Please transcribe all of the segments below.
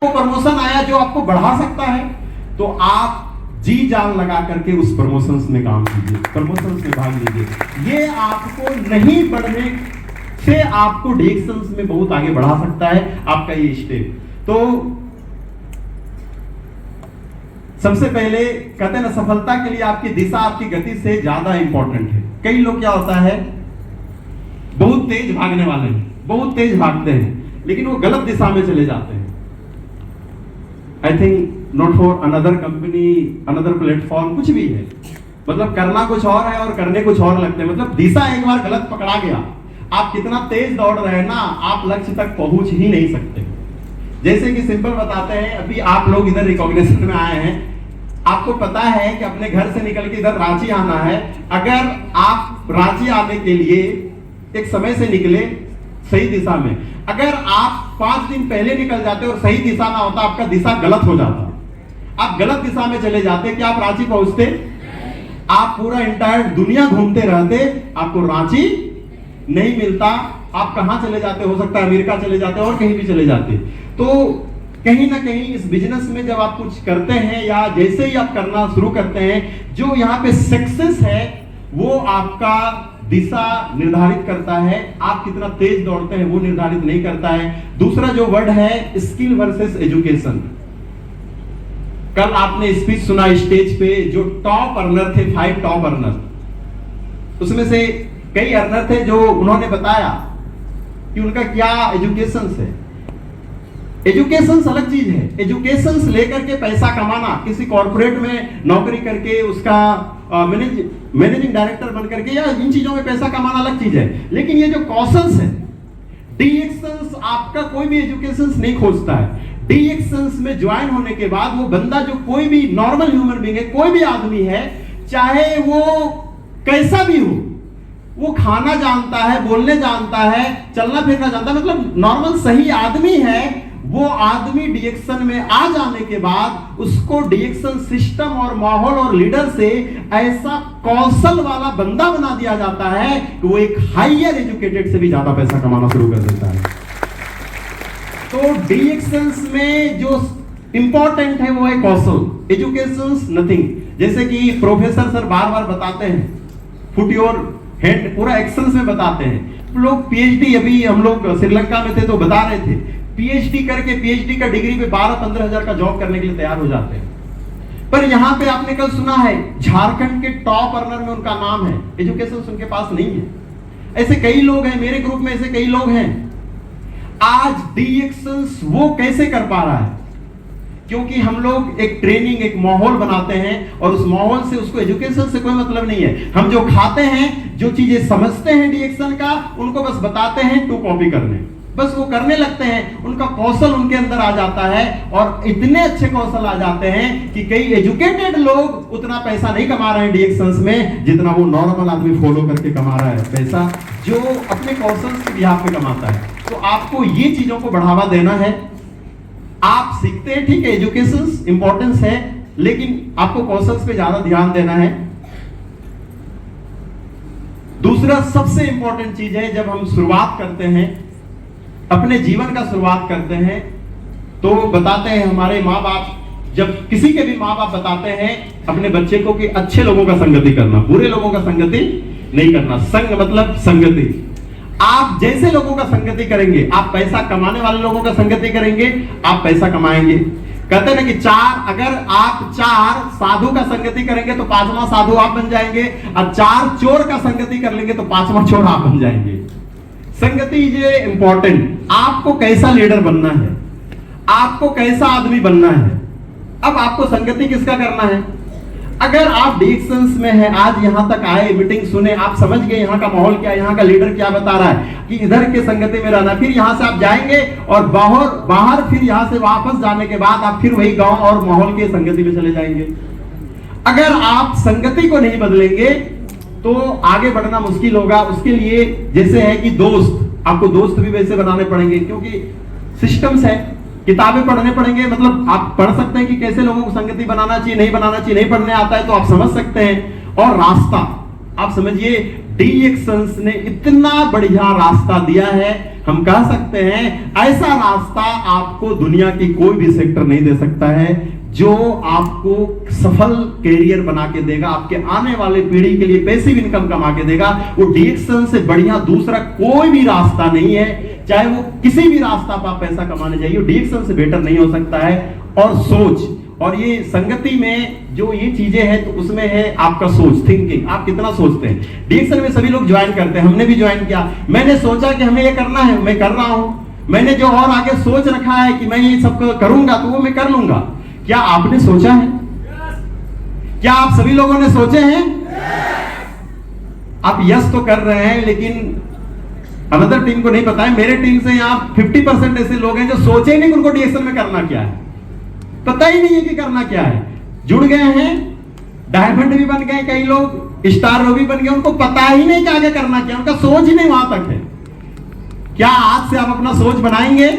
Promotion आया जो आपको बढ़ा सकता है, तो आप जी जान लगा करके उस प्रमोशंस में काम कीजिए, प्रमोशंस में भाग लीजिए। ये आपको नहीं बढ़ने से आपको डिरेक्शंस में बहुत आगे बढ़ा सकता है आपका ये स्टेप। तो सबसे पहले कहते हैं ना, सफलता के लिए आपकी दिशा आपकी गति से ज्यादा इंपॉर्टेंट है। कई लोग क्या होता है, बहुत तेज भागने वाले हैं, बहुत तेज भागते हैं, लेकिन वो गलत दिशा में चले जाते हैं। I think not for another company, another platform, कुछ भी है, मतलब करना कुछ और है और करने कुछ और लगते हैं। मतलब दिशा एक बार गलत पकड़ा गया, आप कितना तेज दौड़ रहे हैं ना, आप लक्ष्य तक पहुंच ही नहीं सकते। जैसे कि सिंपल बताते हैं, अभी आप लोग इधर रिकॉग्निशन में आए हैं, आपको पता है कि अपने घर से निकल के इधर रांची आना है। अगर आप रांची आने के लिए एक समय से निकले सही दिशा में, अगर आप 5 दिन पहले निकल जाते और सही दिशा ना होता, आपका दिशा गलत हो जाता, आप गलत दिशा में चले जाते, क्या आप रांची पहुंचते? आप पूरा इंटायर दुनिया घूमते रहते, आपको रांची नहीं मिलता। आप कहां चले जाते? हो सकता है अमेरिका चले जाते और कहीं भी चले जाते। तो कहीं ना कहीं इस बिजनेस में जब आप कुछ करते हैं या जैसे ही आप करना शुरू करते हैं, जो यहाँ पे सक्सेस है वो आपका दिशा निर्धारित करता है, आप कितना तेज दौड़ते हैं वो निर्धारित नहीं करता है। दूसरा जो वर्ड है स्किल वर्सेस एजुकेशन। कल आपने स्पीच सुना स्टेज पे, जो टॉप अर्नर थे, 5 टॉप अर्नर, उसमें से कई अर्नर थे जो उन्होंने बताया कि उनका क्या एजुकेशन है। एजुकेशन अलग चीज है, एजुकेशन लेकर के पैसा कमाना, किसी कॉर्पोरेट में नौकरी करके उसका मैनेजिंग डायरेक्टर बन करके या इन चीजों में पैसा कमाना अलग चीज है। लेकिन ये जो कौशल्स है, डीएक्शंस, आपका कोई भी एजुकेशन नहीं खोजता है। डीएक्शंस में ज्वाइन होने के बाद वो बंदा, जो कोई भी नॉर्मल ह्यूमन बीइंग है, कोई भी आदमी है, चाहे वो कैसा भी हो, वो खाना जानता है, बोलने जानता है, चलना फिरना जानता है, मतलब नॉर्मल सही आदमी है, वो आदमी डीएक्शन में आ जाने के बाद उसको डीएक्शन सिस्टम और माहौल और लीडर से ऐसा कौशल वाला बंदा बना दिया जाता है कि वो एक हायर एजुकेटेड से भी ज्यादा पैसा कमाना शुरू कर देता है। तो डीएक्शन में जो इंपॉर्टेंट है वो है कौशल, एजुकेशन नथिंग। जैसे कि प्रोफेसर सर बार बार बताते हैं, फुट योर हैंड, पूरा एक्शंस में बताते हैं। लोग पीएचडी, अभी हम लोग श्रीलंका में थे तो बता रहे थे, पीएचडी करके पीएचडी का डिग्री पे 12-15 हजार का जॉब करने के लिए तैयार हो जाते हैं। पर यहाँ पे आपने कल सुना है झारखंड के टॉप अर्नर में उनका नाम है, एजुकेशन उनके पास नहीं है। ऐसे कई लोग हैं, मेरे ग्रुप में ऐसे कई लोग हैं। आज डीएक्शंस वो कैसे कर पा रहा है? क्योंकि हम लोग एक ट्रेनिंग, एक माहौल बनाते हैं और उस माहौल से, उसको एजुकेशन से कोई मतलब नहीं है। हम जो खाते हैं, जो चीजें समझते हैं डीएक्शन का, उनको बस बताते हैं टू कॉपी करने, बस वो करने लगते हैं, उनका कौशल उनके अंदर आ जाता है और इतने अच्छे कौशल आ जाते हैं कि कई एजुकेटेड लोग उतना पैसा नहीं कमा रहे हैं डीएक्शंस में जितना वो नॉर्मल आदमी फॉलो करके कमा रहा है पैसा, जो अपने कौशल के बिहाफ पे कमाता है। तो आपको ये चीजों को बढ़ावा देना है। आप सीखते हैं, ठीक है, एजुकेशन इंपॉर्टेंस है, लेकिन आपको कौशल पे ज्यादा ध्यान देना है। दूसरा सबसे इंपॉर्टेंट चीज है, जब हम शुरुआत करते हैं, अपने जीवन का शुरुआत करते हैं, तो बताते हैं हमारे माँ बाप, जब किसी के भी माँ बाप बताते हैं अपने बच्चे को कि अच्छे लोगों का संगति करना, बुरे लोगों का संगति नहीं करना। संग मतलब संगति। आप जैसे लोगों का संगति करेंगे, आप पैसा कमाने वाले लोगों का संगति करेंगे, आप पैसा कमाएंगे। कहते हैं कि अगर आप 4 साधु का संगति करेंगे तो 5वां साधु आप बन जाएंगे, और 4 चोर का संगति कर लेंगे तो 5वां चोर आप बन जाएंगे। संगति ये इंपॉर्टेंट। आपको कैसा लीडर बनना है, आपको कैसा आदमी बनना है, अब आपको संगति किसका करना है। अगर आप डीएक्शंस में हैं, आज यहां तक आए, मीटिंग सुने, आप समझ गए यहाँ का माहौल क्या है, यहाँ का लीडर क्या बता रहा है कि इधर के संगति में रहना, फिर यहां से आप जाएंगे और बाहर फिर यहां से वापस जाने के बाद आप फिर वही गांव और माहौल के संगति में चले जाएंगे। अगर आप संगति को नहीं बदलेंगे तो आगे बढ़ना मुश्किल होगा। उसके लिए जैसे है कि दोस्त, आपको दोस्त भी वैसे बनाने पड़ेंगे, क्योंकि सिस्टम्स है, किताबें पढ़ने पड़ेंगे। मतलब आप पढ़ सकते हैं कि कैसे लोगों को संगति बनाना चाहिए, नहीं बनाना चाहिए, नहीं पढ़ने आता है तो आप समझ सकते हैं। और रास्ता, आप समझिए डीएक्सन्स ने इतना बढ़िया रास्ता दिया है, हम कह सकते हैं ऐसा रास्ता आपको दुनिया की कोई भी सेक्टर नहीं दे सकता है, जो आपको सफल कैरियर बना के देगा, आपके आने वाले पीढ़ी के लिए पैसिव इनकम कमा के देगा। वो डीएक्सन से बढ़िया दूसरा कोई भी रास्ता नहीं है। चाहे वो किसी भी रास्ता पर आप पैसा कमाने जाइए, डीएक्सन से बेटर नहीं हो सकता है। और सोच और ये संगति में जो ये चीजें हैं, तो उसमें है आपका सोच, थिंकिंग, आप कितना सोचते हैं। डीएक्सन में सभी लोग ज्वाइन करते हैं, हमने भी ज्वाइन किया। मैंने सोचा कि हमें ये करना है, मैं कर रहा हूं। मैंने जो और आगे सोच रखा है कि मैं ये सब करूंगा, तो वो मैं कर लूंगा। क्या आपने सोचा है? क्या आप सभी लोगों ने सोचे हैं? आप यस तो कर रहे हैं, लेकिन अनदर टीम को नहीं पता है। मेरे टीम से यहाँ 50% ऐसे लोग हैं जो सोचे नहीं कि उनको डीएक्सन में करना क्या है, पता ही नहीं है कि करना क्या है। जुड़ गए हैं, डायमंड भी बन गए, कई लोग स्टार भी बन गए, उनको पता ही नहीं कि आगे करना क्या, उनका सोच ही नहीं वहां तक है। क्या आज से आप अपना सोच बनाएंगे?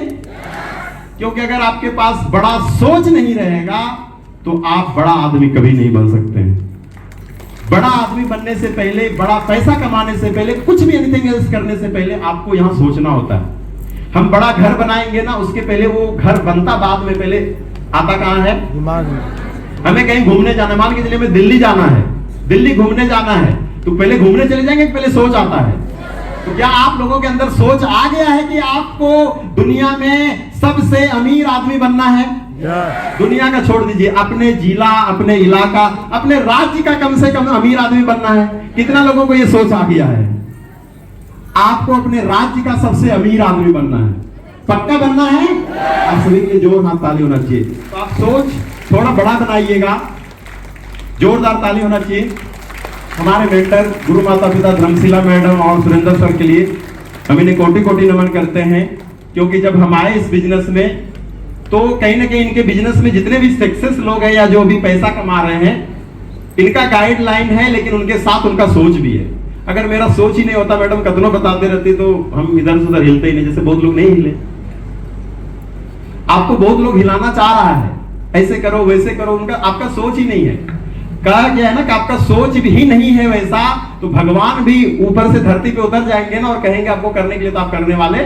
क्योंकि अगर आपके पास बड़ा सोच नहीं रहेगा तो आप बड़ा आदमी कभी नहीं बन सकते हैं। बड़ा आदमी बनने से पहले, बड़ा पैसा कमाने से पहले, कुछ भी एनीथिंग एल्स करने से पहले आपको यहां सोचना होता है। हम बड़ा घर बनाएंगे ना, उसके पहले वो घर बनता बाद में, पहले आता कहां है? दिमाग में। हमें कहीं घूमने जाना, मान के चलिए हमें दिल्ली जाना है, दिल्ली घूमने जाना है, तो पहले घूमने चले जाएंगे, पहले सोच आता है। तो क्या आप लोगों के अंदर सोच आ गया है कि आपको दुनिया में सबसे अमीर आदमी बनना है? दुनिया का छोड़ दीजिए, अपने जिला, अपने इलाका, अपने राज्य का कम से कम अमीर आदमी बनना है। कितना लोगों को यह सोच आ गया है? आपको अपने राज्य का सबसे अमीर आदमी बनना है, पक्का बनना है। आप सभी के लिए जोर हाथ ताली होना चाहिए। तो आप सोच थोड़ा बड़ा बनाइएगा, जोरदार ताली होना चाहिए हमारे मेंटर गुरु माता पिता धर्मशिला मैडम और सुरेंद्र सर के लिए। हम इन्हें कोटि कोटि नमन करते हैं, क्योंकि जब हम आए इस बिजनेस में, तो कहीं ना कहीं इनके बिजनेस में जितने भी सक्सेस लोग हैं या जो भी पैसा कमा रहे हैं, इनका गाइडलाइन है, लेकिन उनके साथ उनका सोच भी है। अगर मेरा सोच ही नहीं होता, मैडम कतनों बताते रहती, तो हम इधर से उधर हिलते ही नहीं, जैसे बहुत लोग नहीं हिले। आपको बहुत लोग हिलाना चाह रहा है, ऐसे करो वैसे करो, उनका आपका सोच ही नहीं है। कहा गया है ना कि आपका सोच भी नहीं है वैसा, तो भगवान भी ऊपर से धरती पे उतर जाएंगे ना और कहेंगे आपको करने के लिए, तो आप करने वाले।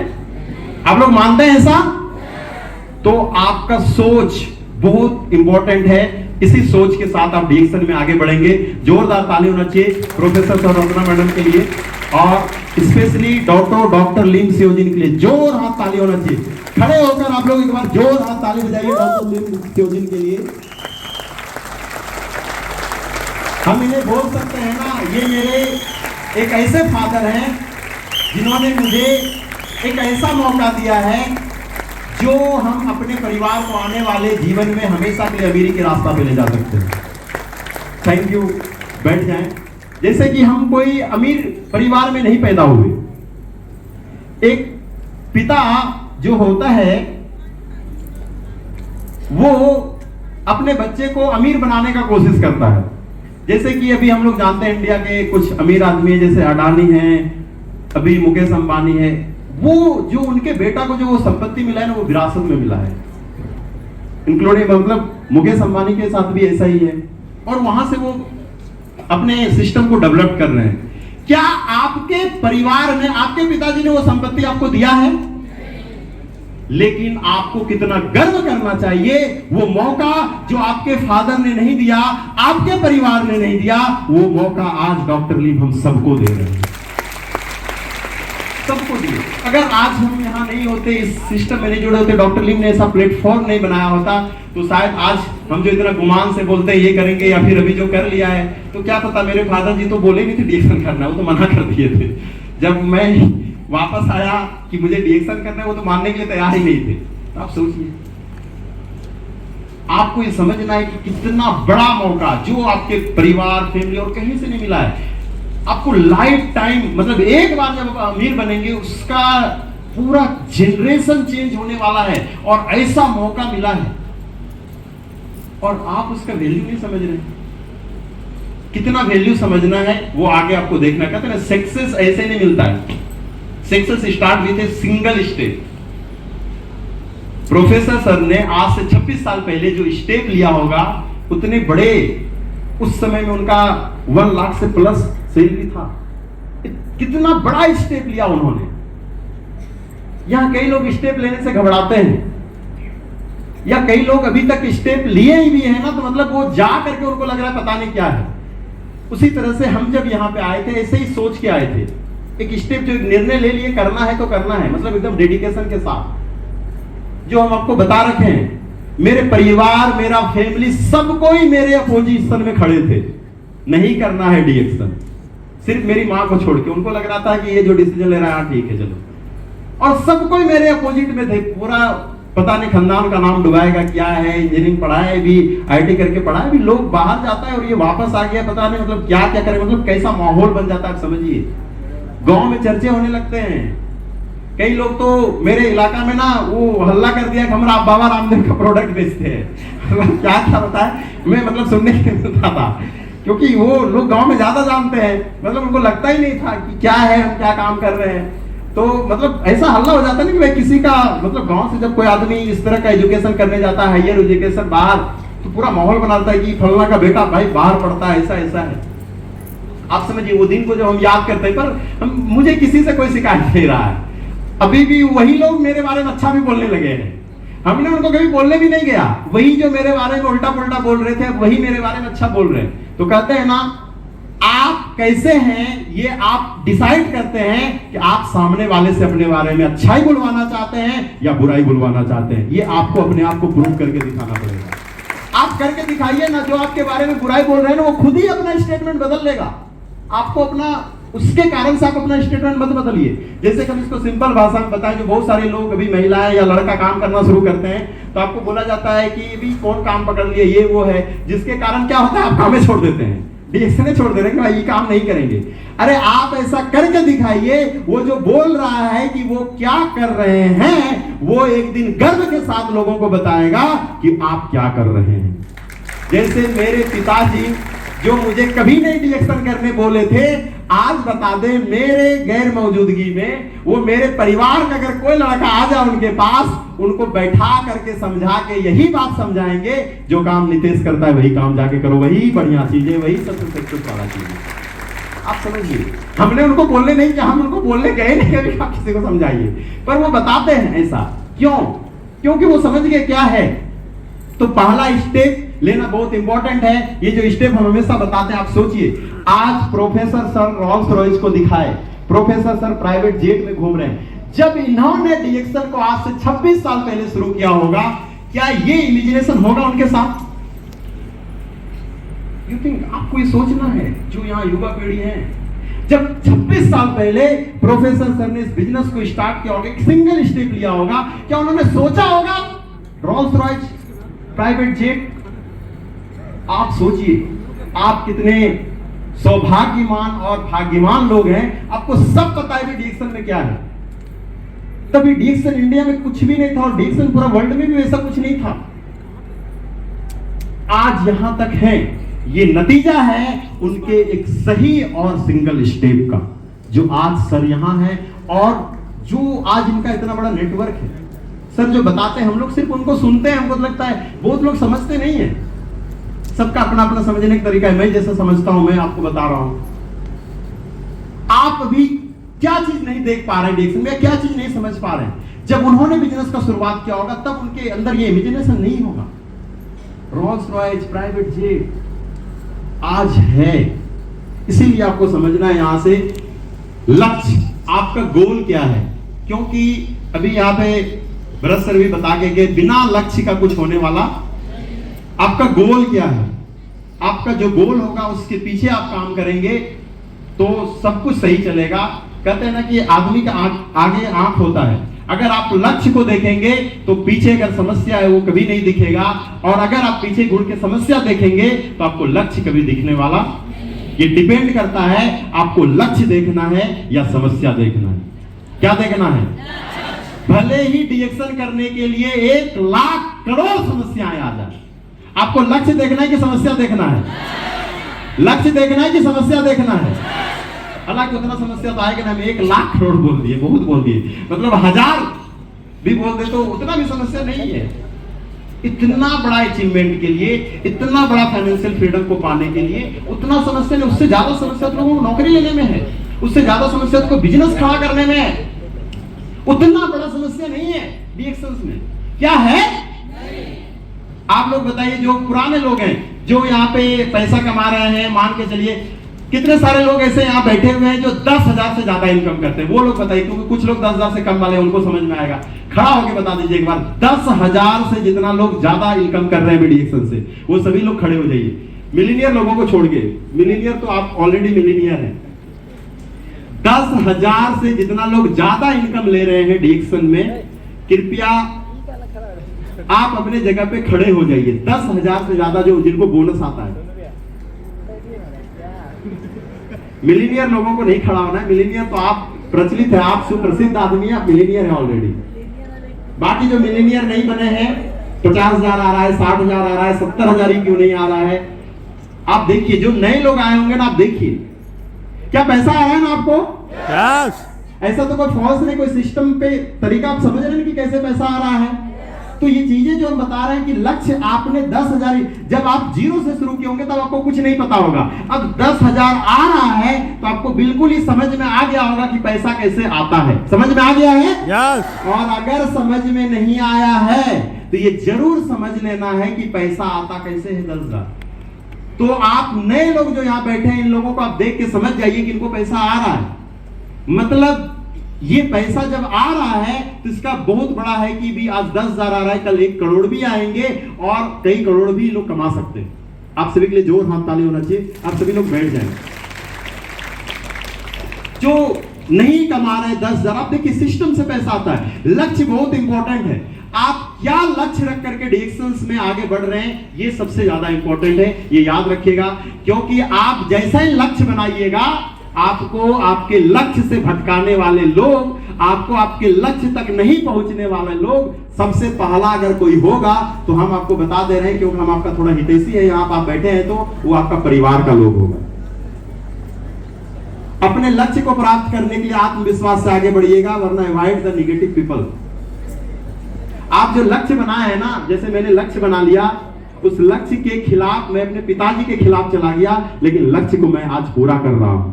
आप लोग मानते हैं ऐसा? तो आपका सोच बहुत इंपॉर्टेंट है। इसी सोच के साथ आप डीएक्सन में आगे बढ़ेंगे। जोरदार ताली होना चाहिए प्रोफेसर रत्ना मैडम के लिए, और स्पेशली डॉक्टर लीम सियोजिन के लिए जोर हाथ ताली होना चाहिए। खड़े होकर आप लोग एक बार जोर हाथ ताली बजाइए डॉक्टर लीम सियोजिन के लिए। हम इन्हें बोल सकते हैं ना, ये मेरे एक ऐसे फादर हैं जिन्होंने मुझे एक ऐसा मौका दिया है जो हम अपने परिवार को आने वाले जीवन में हमेशा के लिए अमीरी के रास्ता पे ले जा सकते हैं। थैंक यू, बैठ जाएं। जैसे कि हम कोई अमीर परिवार में नहीं पैदा हुए। एक पिता जो होता है वो अपने बच्चे को अमीर बनाने का कोशिश करता है। जैसे कि अभी हम लोग जानते हैं इंडिया के कुछ अमीर आदमी है, जैसे अडानी है, अभी मुकेश अंबानी है। वो जो उनके बेटा को जो वो संपत्ति मिला है ना, वो विरासत में मिला है, इंक्लूडिंग मतलब मुकेश अंबानी के साथ भी ऐसा ही है, और वहां से वो अपने सिस्टम को डेवलप कर रहे हैं। क्या आपके परिवार में आपके पिताजी ने वो संपत्ति आपको दिया है? लेकिन आपको कितना गर्व करना चाहिए, वो मौका जो आपके फादर ने नहीं दिया, आपके परिवार ने नहीं दिया, वो मौका आज डॉक्टर लीम हम सबको दे रहे हैं, सबको दिए। अगर आज हम यहाँ नहीं होते, इस सिस्टम में नहीं जुड़े होते, डॉक्टर लीम ने ऐसा प्लेटफॉर्म नहीं बनाया होता, तो शायद आज हम जो इतना गुमान से बोलते हैं ये करेंगे या फिर अभी जो कर लिया है, तो क्या पता। मेरे फादर जी तो बोले नहीं थे डीएक्सन करना, वो तो मना कर दिए थे। जब मैं वापस आया कि मुझे डीएक्सन करना है, वो तो मानने के लिए तैयार ही नहीं थे। तो आप सोचिए, आपको ये समझना है कि कितना बड़ा मौका जो आपके परिवार, फैमिली और कहीं से नहीं मिला है। आपको लाइफ टाइम, मतलब एक बार जब आप अमीर बनेंगे, उसका पूरा जनरेशन चेंज होने वाला है, और ऐसा मौका मिला है और आप उसका वैल्यू नहीं समझ रहे। कितना वैल्यू समझना है वो आगे आपको देखना। कहते हैं सक्सेस ऐसे नहीं मिलता है, success start with a single step. Professor sir ने आज से 26 साल पहले जो स्टेप लिया होगा, उतने बड़े, उस समय में उनका 1 लाख से प्लस सैलरी था, कितना बड़ा स्टेप लिया उन्होंने। यहां कई लोग स्टेप लेने से घबराते हैं, या कई लोग अभी तक स्टेप लिए ही भी है ना, तो मतलब वो जा करके उनको लग रहा है पता नहीं क्या है। उसी तरह से हम जब यहाँ पे आए थे ऐसे ही सोच के आए थे, एक स्टेप जो एक निर्णय ले लिए करना है तो करना है, मतलब एकदम डेडिकेशन के साथ। जो हम आपको बता रखे हैं, मेरे परिवार, मेरा फैमिली, सब कोई मेरे अपोजिशन में खड़े थे, नहीं करना है डीएक्शन। सिर्फ मेरी माँ को छोड़ के, उनको लग रहा था कि ये जो डिसीजन ले रहा है ठीक है चलो, और सब कोई मेरे अपोजिट में थे। पूरा पता नहीं खानदान का नाम डुबाएगा क्या है, इंजीनियरिंग पढ़ा है भी, आईटी करके पढ़ा है भी, लोग बाहर जाता है और ये वापस आ गया, पता नहीं मतलब क्या क्या करे, मतलब कैसा माहौल बन जाता है आप समझिए। गांव में चर्चे होने लगते हैं। कई लोग तो मेरे इलाका में ना वो हल्ला कर दिया कि हम बाबा रामदेव का प्रोडक्ट बेचते हैं। क्या क्या बताया, मैं मतलब सुनने के मिलता था, क्योंकि वो लोग गांव में ज्यादा जानते हैं, मतलब उनको लगता ही नहीं था कि क्या है, हम क्या काम कर रहे हैं। तो मतलब ऐसा हल्ला हो जाता है ना कि भाई किसी का, मतलब गांव से जब कोई आदमी इस तरह का एजुकेशन करने जाता है, हायर एजुकेशन बाहर, तो पूरा माहौल बनाता है कि फलना का बेटा भाई बाहर पढ़ता है, ऐसा ऐसा है। आप समझिए वो दिन को जब हम याद करते हैं, पर मुझे किसी से कोई शिकायत नहीं रहा है। अभी भी वही लोग मेरे बारे में अच्छा भी बोलने लगे हैं, हमने उनको कभी बोलने भी नहीं गया। वही जो मेरे बारे में उल्टा पुल्टा बोल रहे थे, वही मेरे बारे में अच्छा बोल रहे हैं। तो कहते हैं ना, आप कैसे हैं ये आप डिसाइड करते हैं कि आप सामने वाले से अपने बारे में अच्छाई बुलवाना चाहते हैं या बुराई बुलवाना चाहते हैं। ये आपको अपने आप को प्रूव करके दिखाना पड़ेगा। आप करके दिखाइए ना, जो आपके बारे में बुराई बोल रहे हैं ना, वो खुद ही अपना स्टेटमेंट बदल लेगा। आपको अपना, उसके कारण से आप अपना स्टेटमेंट मत बदलिए। जैसे कि हम इसको सिंपल भाषा में बताएं, जो बहुत सारे लोग अभी महिलाएं या लड़का काम करना शुरू करते हैं, तो आपको बोला जाता है कि अभी कौन काम पकड़ लिए, ये वो है, जिसके कारण क्या होता है, आप कामें छोड़ देते हैं, डीएक्शन छोड़ दे रहे हैं, भाई ये काम नहीं करेंगे। अरे आप ऐसा करके दिखाइए, वो जो बोल रहा है कि वो क्या कर रहे हैं, वो एक दिन गर्व के साथ लोगों को बताएगा कि आप क्या कर रहे हैं। जैसे मेरे पिताजी जो मुझे कभी नहीं डीएक्शन करने बोले थे, आज बता दे मेरे गैर मौजूदगी में, वो मेरे परिवार का अगर कोई लड़का आ जाए उनके पास, उनको बैठा करके समझा के यही बात समझाएंगे, जो काम नितेश करता है वही काम जाके करो, वही बढ़िया चीज है, वही सबसे सक्सेस वाला चीज है। आप समझिए, हमने उनको बोलने नहीं किया, हम उनको बोलने गए नहीं कभी, आप किसी को समझाइए, पर वो बताते हैं ऐसा क्यों? क्योंकि वो समझ गए क्या है। तो पहला स्टेप लेना बहुत इंपॉर्टेंट है। ये जो स्टेप हम हमेशा बताते हैं, आप सोचिए, आज प्रोफेसर सर रॉल्स रॉयस को दिखाए, प्रोफेसर सर प्राइवेट जेट में घूम रहे हैं। जब इन्होंने डीएक्शन को आज से 26 साल पहले शुरू किया होगा, क्या ये इमेजिनेशन होगा उनके साथ? यू थिंक, आपको ये सोचना है, जो यहाँ युवा पीढ़ी है, जब 26 साल पहले प्रोफेसर सर ने इस बिजनेस को स्टार्ट किया होगा, एक सिंगल स्टेप लिया होगा, क्या उन्होंने सोचा होगा रॉल्स रॉयस प्राइवेट जेट? आप सोचिए, आप कितने सौभाग्यमान और भाग्यवान लोग हैं, आपको सब पता है डीएक्शन में क्या है। तभी डीएक्शन इंडिया में कुछ भी नहीं था, और डीएक्शन पूरा वर्ल्ड में भी वैसा कुछ नहीं था। आज यहां तक है, ये नतीजा है उनके एक सही और सिंगल स्टेप का, जो आज सर यहां है, और जो आज इनका इतना बड़ा नेटवर्क है। सर जो बताते हैं, हम लोग सिर्फ उनको सुनते हैं, हमको लगता है बहुत लोग समझते नहीं है। सबका अपना अपना समझने का तरीका है, मैं जैसा समझता हूं मैं आपको बता रहा हूं। आप अभी क्या चीज नहीं देख पा रहे हैं डीएक्शन में, क्या चीज नहीं समझ पा रहे हैं। जब उन्होंने बिजनेस का शुरुआत किया होगा, तब उनके अंदर ये इमेजिनेशन नहीं होगा। रॉल्स रॉयस प्राइवेट जेट आज है, इसीलिए आपको समझना है यहां से लक्ष्य, आपका गोल क्या है। क्योंकि अभी यहां पे भरत सर भी बता के गए, बिना लक्ष्य का कुछ होने वाला। आपका गोल क्या है? आपका जो गोल होगा उसके पीछे आप काम करेंगे तो सब कुछ सही चलेगा। कहते हैं ना कि आदमी का आगे आंख होता है। अगर आप लक्ष्य को देखेंगे तो पीछे अगर समस्या है वो कभी नहीं दिखेगा, और अगर आप पीछे घूर के समस्या देखेंगे तो आपको लक्ष्य कभी दिखने वाला। ये डिपेंड करता है आपको लक्ष्य देखना है या समस्या देखना है। क्या देखना है? भले ही डीएक्शन करने के लिए 1 लाख करोड़ समस्याएं आ जाए, आपको लक्ष्य देखना है कि समस्या देखना है? लक्ष्य देखना है कि समस्या देखना है? हालांकि उतना समस्या तो आएगा ना, हम 1 लाख करोड़ बोल दिए, बहुत बोल दिए, मतलब 1000 भी बोल दे तो उतना भी समस्या नहीं है। इतना बड़ा अचीवमेंट के लिए, इतना बड़ा फाइनेंशियल फ्रीडम को पाने के लिए उतना समस्या नहीं, उससे ज्यादा समस्या तो लोगों को नौकरी लेने में है, उससे ज्यादा समस्या तो बिजनेस खड़ा करने में है। उतना बड़ा समस्या नहीं है डीएक्शंस में। क्या है? आप लोग बताइए, जो पुराने लोग हैं जो यहाँ पे पैसा कमा रहे हैं, मान के चलिए कितने सारे लोग ऐसे यहाँ बैठे हुए हैं जो 10,000 से ज्यादा इनकम करते हैं, वो लोग बताइए, क्योंकि कुछ लोग 10,000 से कम वाले उनको समझ में आएगा। खड़ा होकर बता दीजिए एक बार, 10,000 से जितना लोग ज्यादा इनकम कर रहे हैं डीएक्शन से, वो सभी लोग खड़े हो जाइए। मिलीनियर लोगों को छोड़ के, मिलीनियर तो आप ऑलरेडी मिलीनियर हैं। 10,000 से जितना लोग ज्यादा इनकम ले रहे हैं डीएक्शन में, कृपया आप अपने जगह पे खड़े हो जाइए। 10,000 से ज्यादा जो जिनको बोनस आता है। मिलीनियर लोगों को नहीं खड़ा होना है। मिलीनियर तो आप प्रचलित है, आप सुप्रसिद्ध आदमी है, आप मिलीनियर है ऑलरेडी। बाकी जो मिलीनियर नहीं बने हैं, 50,000 आ रहा है, 60,000 आ रहा है, 70,000 ही क्यों नहीं आ रहा है, आप देखिए। जो नए लोग आए होंगे ना, आप देखिए क्या पैसा आ रहा है ना आपको। yes. ऐसा तो कोई फॉल्स नहीं, कोई सिस्टम पे तरीका आप समझ रहे हैं कि कैसे पैसा आ रहा है। तो ये चीजें जो हम बता रहे हैं कि लक्ष्य आपने 10,000, जब आप जीरो से शुरू किए होंगे तब आपको कुछ नहीं पता होगा। अब 10,000 आ रहा है तो आपको बिल्कुल ही समझ में आ गया होगा कि पैसा कैसे आता है। समझ में आ गया है? yes. और अगर समझ में नहीं आया है तो ये जरूर समझ लेना है कि पैसा आता कैसे है 10,000। तो आप नए लोग जो यहाँ बैठे हैं, इन लोगों को आप देख के समझ जाइए कि इनको पैसा आ रहा है। मतलब ये पैसा जब आ रहा है तो इसका बहुत बड़ा है कि भी आज 10,000 आ रहा है, कल 1 करोड़ भी आएंगे और कई करोड़ भी लोग कमा सकते हैं। आप सभी के लिए जोर हाथ ताली होना चाहिए। आप सभी लोग बैठ जाएं। जो नहीं कमा रहे 10,000, आप देखिए सिस्टम से पैसा आता है। लक्ष्य बहुत इंपॉर्टेंट है। आप क्या लक्ष्य रख करके डीएक्शंस में आगे बढ़ रहे हैं, ये सबसे ज्यादा इंपॉर्टेंट है। ये याद रखिएगा, क्योंकि आप जैसा ही लक्ष्य बनाइएगा, आपको आपके लक्ष्य से भटकाने वाले लोग, आपको आपके लक्ष्य तक नहीं पहुंचने वाले लोग, सबसे पहला अगर कोई होगा तो हम आपको बता दे रहे हैं, क्योंकि हम आपका थोड़ा हितैषी है, यहाँ आप बैठे हैं, तो वो आपका परिवार का लोग होगा। अपने लक्ष्य को प्राप्त करने के लिए आत्मविश्वास से आगे बढ़िएगा, वरना अवॉइड द नेगेटिव पीपल। आप जो लक्ष्य बनाए हैं ना, जैसे मैंने लक्ष्य बना लिया, उस लक्ष्य के खिलाफ मैं अपने पिताजी के खिलाफ चला गया, लेकिन लक्ष्य को मैं आज पूरा कर रहा हूं।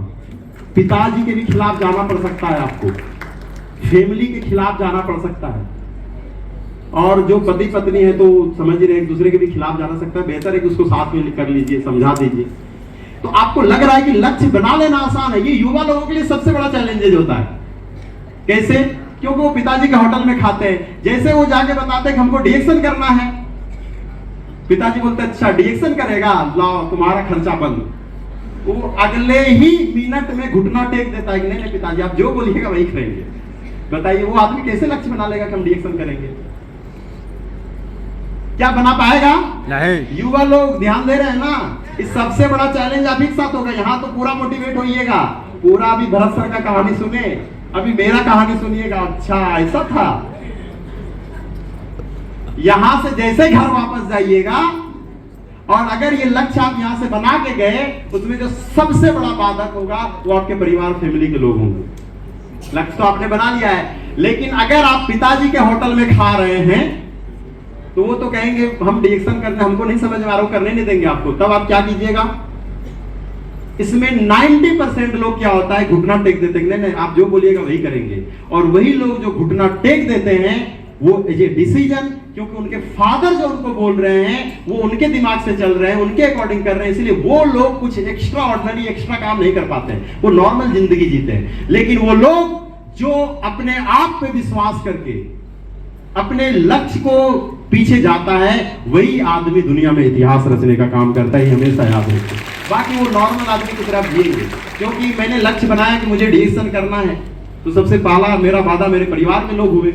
पिताजी के भी खिलाफ जाना पड़ सकता है आपको, फैमिली के खिलाफ जाना पड़ सकता है, और जो पति पत्नी है तो समझ रहे एक दूसरे के भी खिलाफ जाना सकता है। बेहतर है कि उसको साथ में कर लीजिए, समझा दीजिए। तो आपको लग रहा है कि लक्ष्य बना लेना आसान है, ये युवा लोगों के लिए सबसे बड़ा चैलेंजेज होता है। कैसे? क्योंकि वो पिताजी के होटल में खाते हैं, जैसे वो जाके बताते हैं कि हमको डीएक्शन करना है, पिताजी बोलते अच्छा डीएक्शन करेगा, लाओ तुम्हारा खर्चा बंद। वो अगले ही मिनट में घुटना टेक देता है कि नहीं पिताजी आप जो बोलिएगा वही करेंगे। बताइए वो आदमी कैसे लक्ष्य बना लेगा कि हम डीएक्शन करेंगे? क्या बना पाएगा? नहीं। युवा लोग ध्यान दे रहे हैं ना, इस सबसे बड़ा चैलेंज आप एक साथ होगा। यहाँ तो पूरा मोटिवेट होइएगा, पूरा अभी भरत सर का कहानी सुने, अभी मेरा कहानी सुनिएगा। अच्छा ऐसा था। यहां से जैसे घर वापस जाइएगा, और अगर ये लक्ष्य आप यहां से बना के गए, उसमें जो सबसे बड़ा बाधक होगा वो आपके परिवार फैमिली के लोग होंगे। लक्ष्य तो आपने बना लिया है, लेकिन अगर आप पिताजी के होटल में खा रहे हैं तो वो तो कहेंगे हम डीएक्शन करने, हमको नहीं समझ में आ रहा, करने नहीं देंगे आपको। तब आप क्या कीजिएगा? इसमें 90% लोग क्या होता है, घुटना टेक देते हैं, नहीं आप जो बोलिएगा वही करेंगे। और वही लोग जो घुटना टेक देते हैं, वो ये डिसीजन, क्योंकि उनके फादर जो उनको बोल रहे हैं वो उनके दिमाग से चल रहे हैं, उनके अकॉर्डिंग कर रहे हैं, इसलिए वो लोग कुछ एक्स्ट्रा ऑर्डिनरी एक्स्ट्रा काम नहीं कर पाते हैं, वो नॉर्मल जिंदगी जीते हैं। लेकिन वो लोग जो अपने आप पे विश्वास करके अपने लक्ष्य को पीछे जाता है, वही आदमी दुनिया में इतिहास रचने का काम करता है, हमेशा याद रखिए। बाकी वो नॉर्मल आदमी की तरफ जिएंगे। क्योंकि मैंने लक्ष्य बनाया कि मुझे डीएक्शन करना है, तो सबसे पहला मेरा वादा मेरे परिवार के लोग हुए,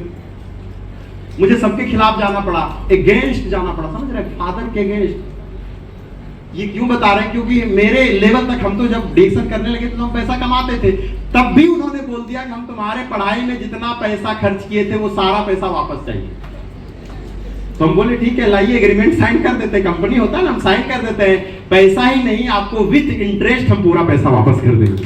मुझे सबके खिलाफ जाना पड़ा, अगेंस्ट जाना पड़ा। समझ रहे, फादर के अगेंस्ट। ये क्यों बता रहे हैं? क्योंकि मेरे लेवल तक हम तो जब डीएक्शन करने लगे तो हम पैसा कमाते थे, तब भी उन्होंने बोल दिया कि हम तुम्हारे पढ़ाई में जितना पैसा खर्च किए थे वो सारा पैसा वापस चाहिए। तो हम बोले ठीक है, लाइए एग्रीमेंट साइन कर देते हैं, कंपनी होता है ना, हम साइन कर देते हैं, पैसा ही नहीं आपको विथ इंटरेस्ट हम पूरा पैसा वापस कर देंगे।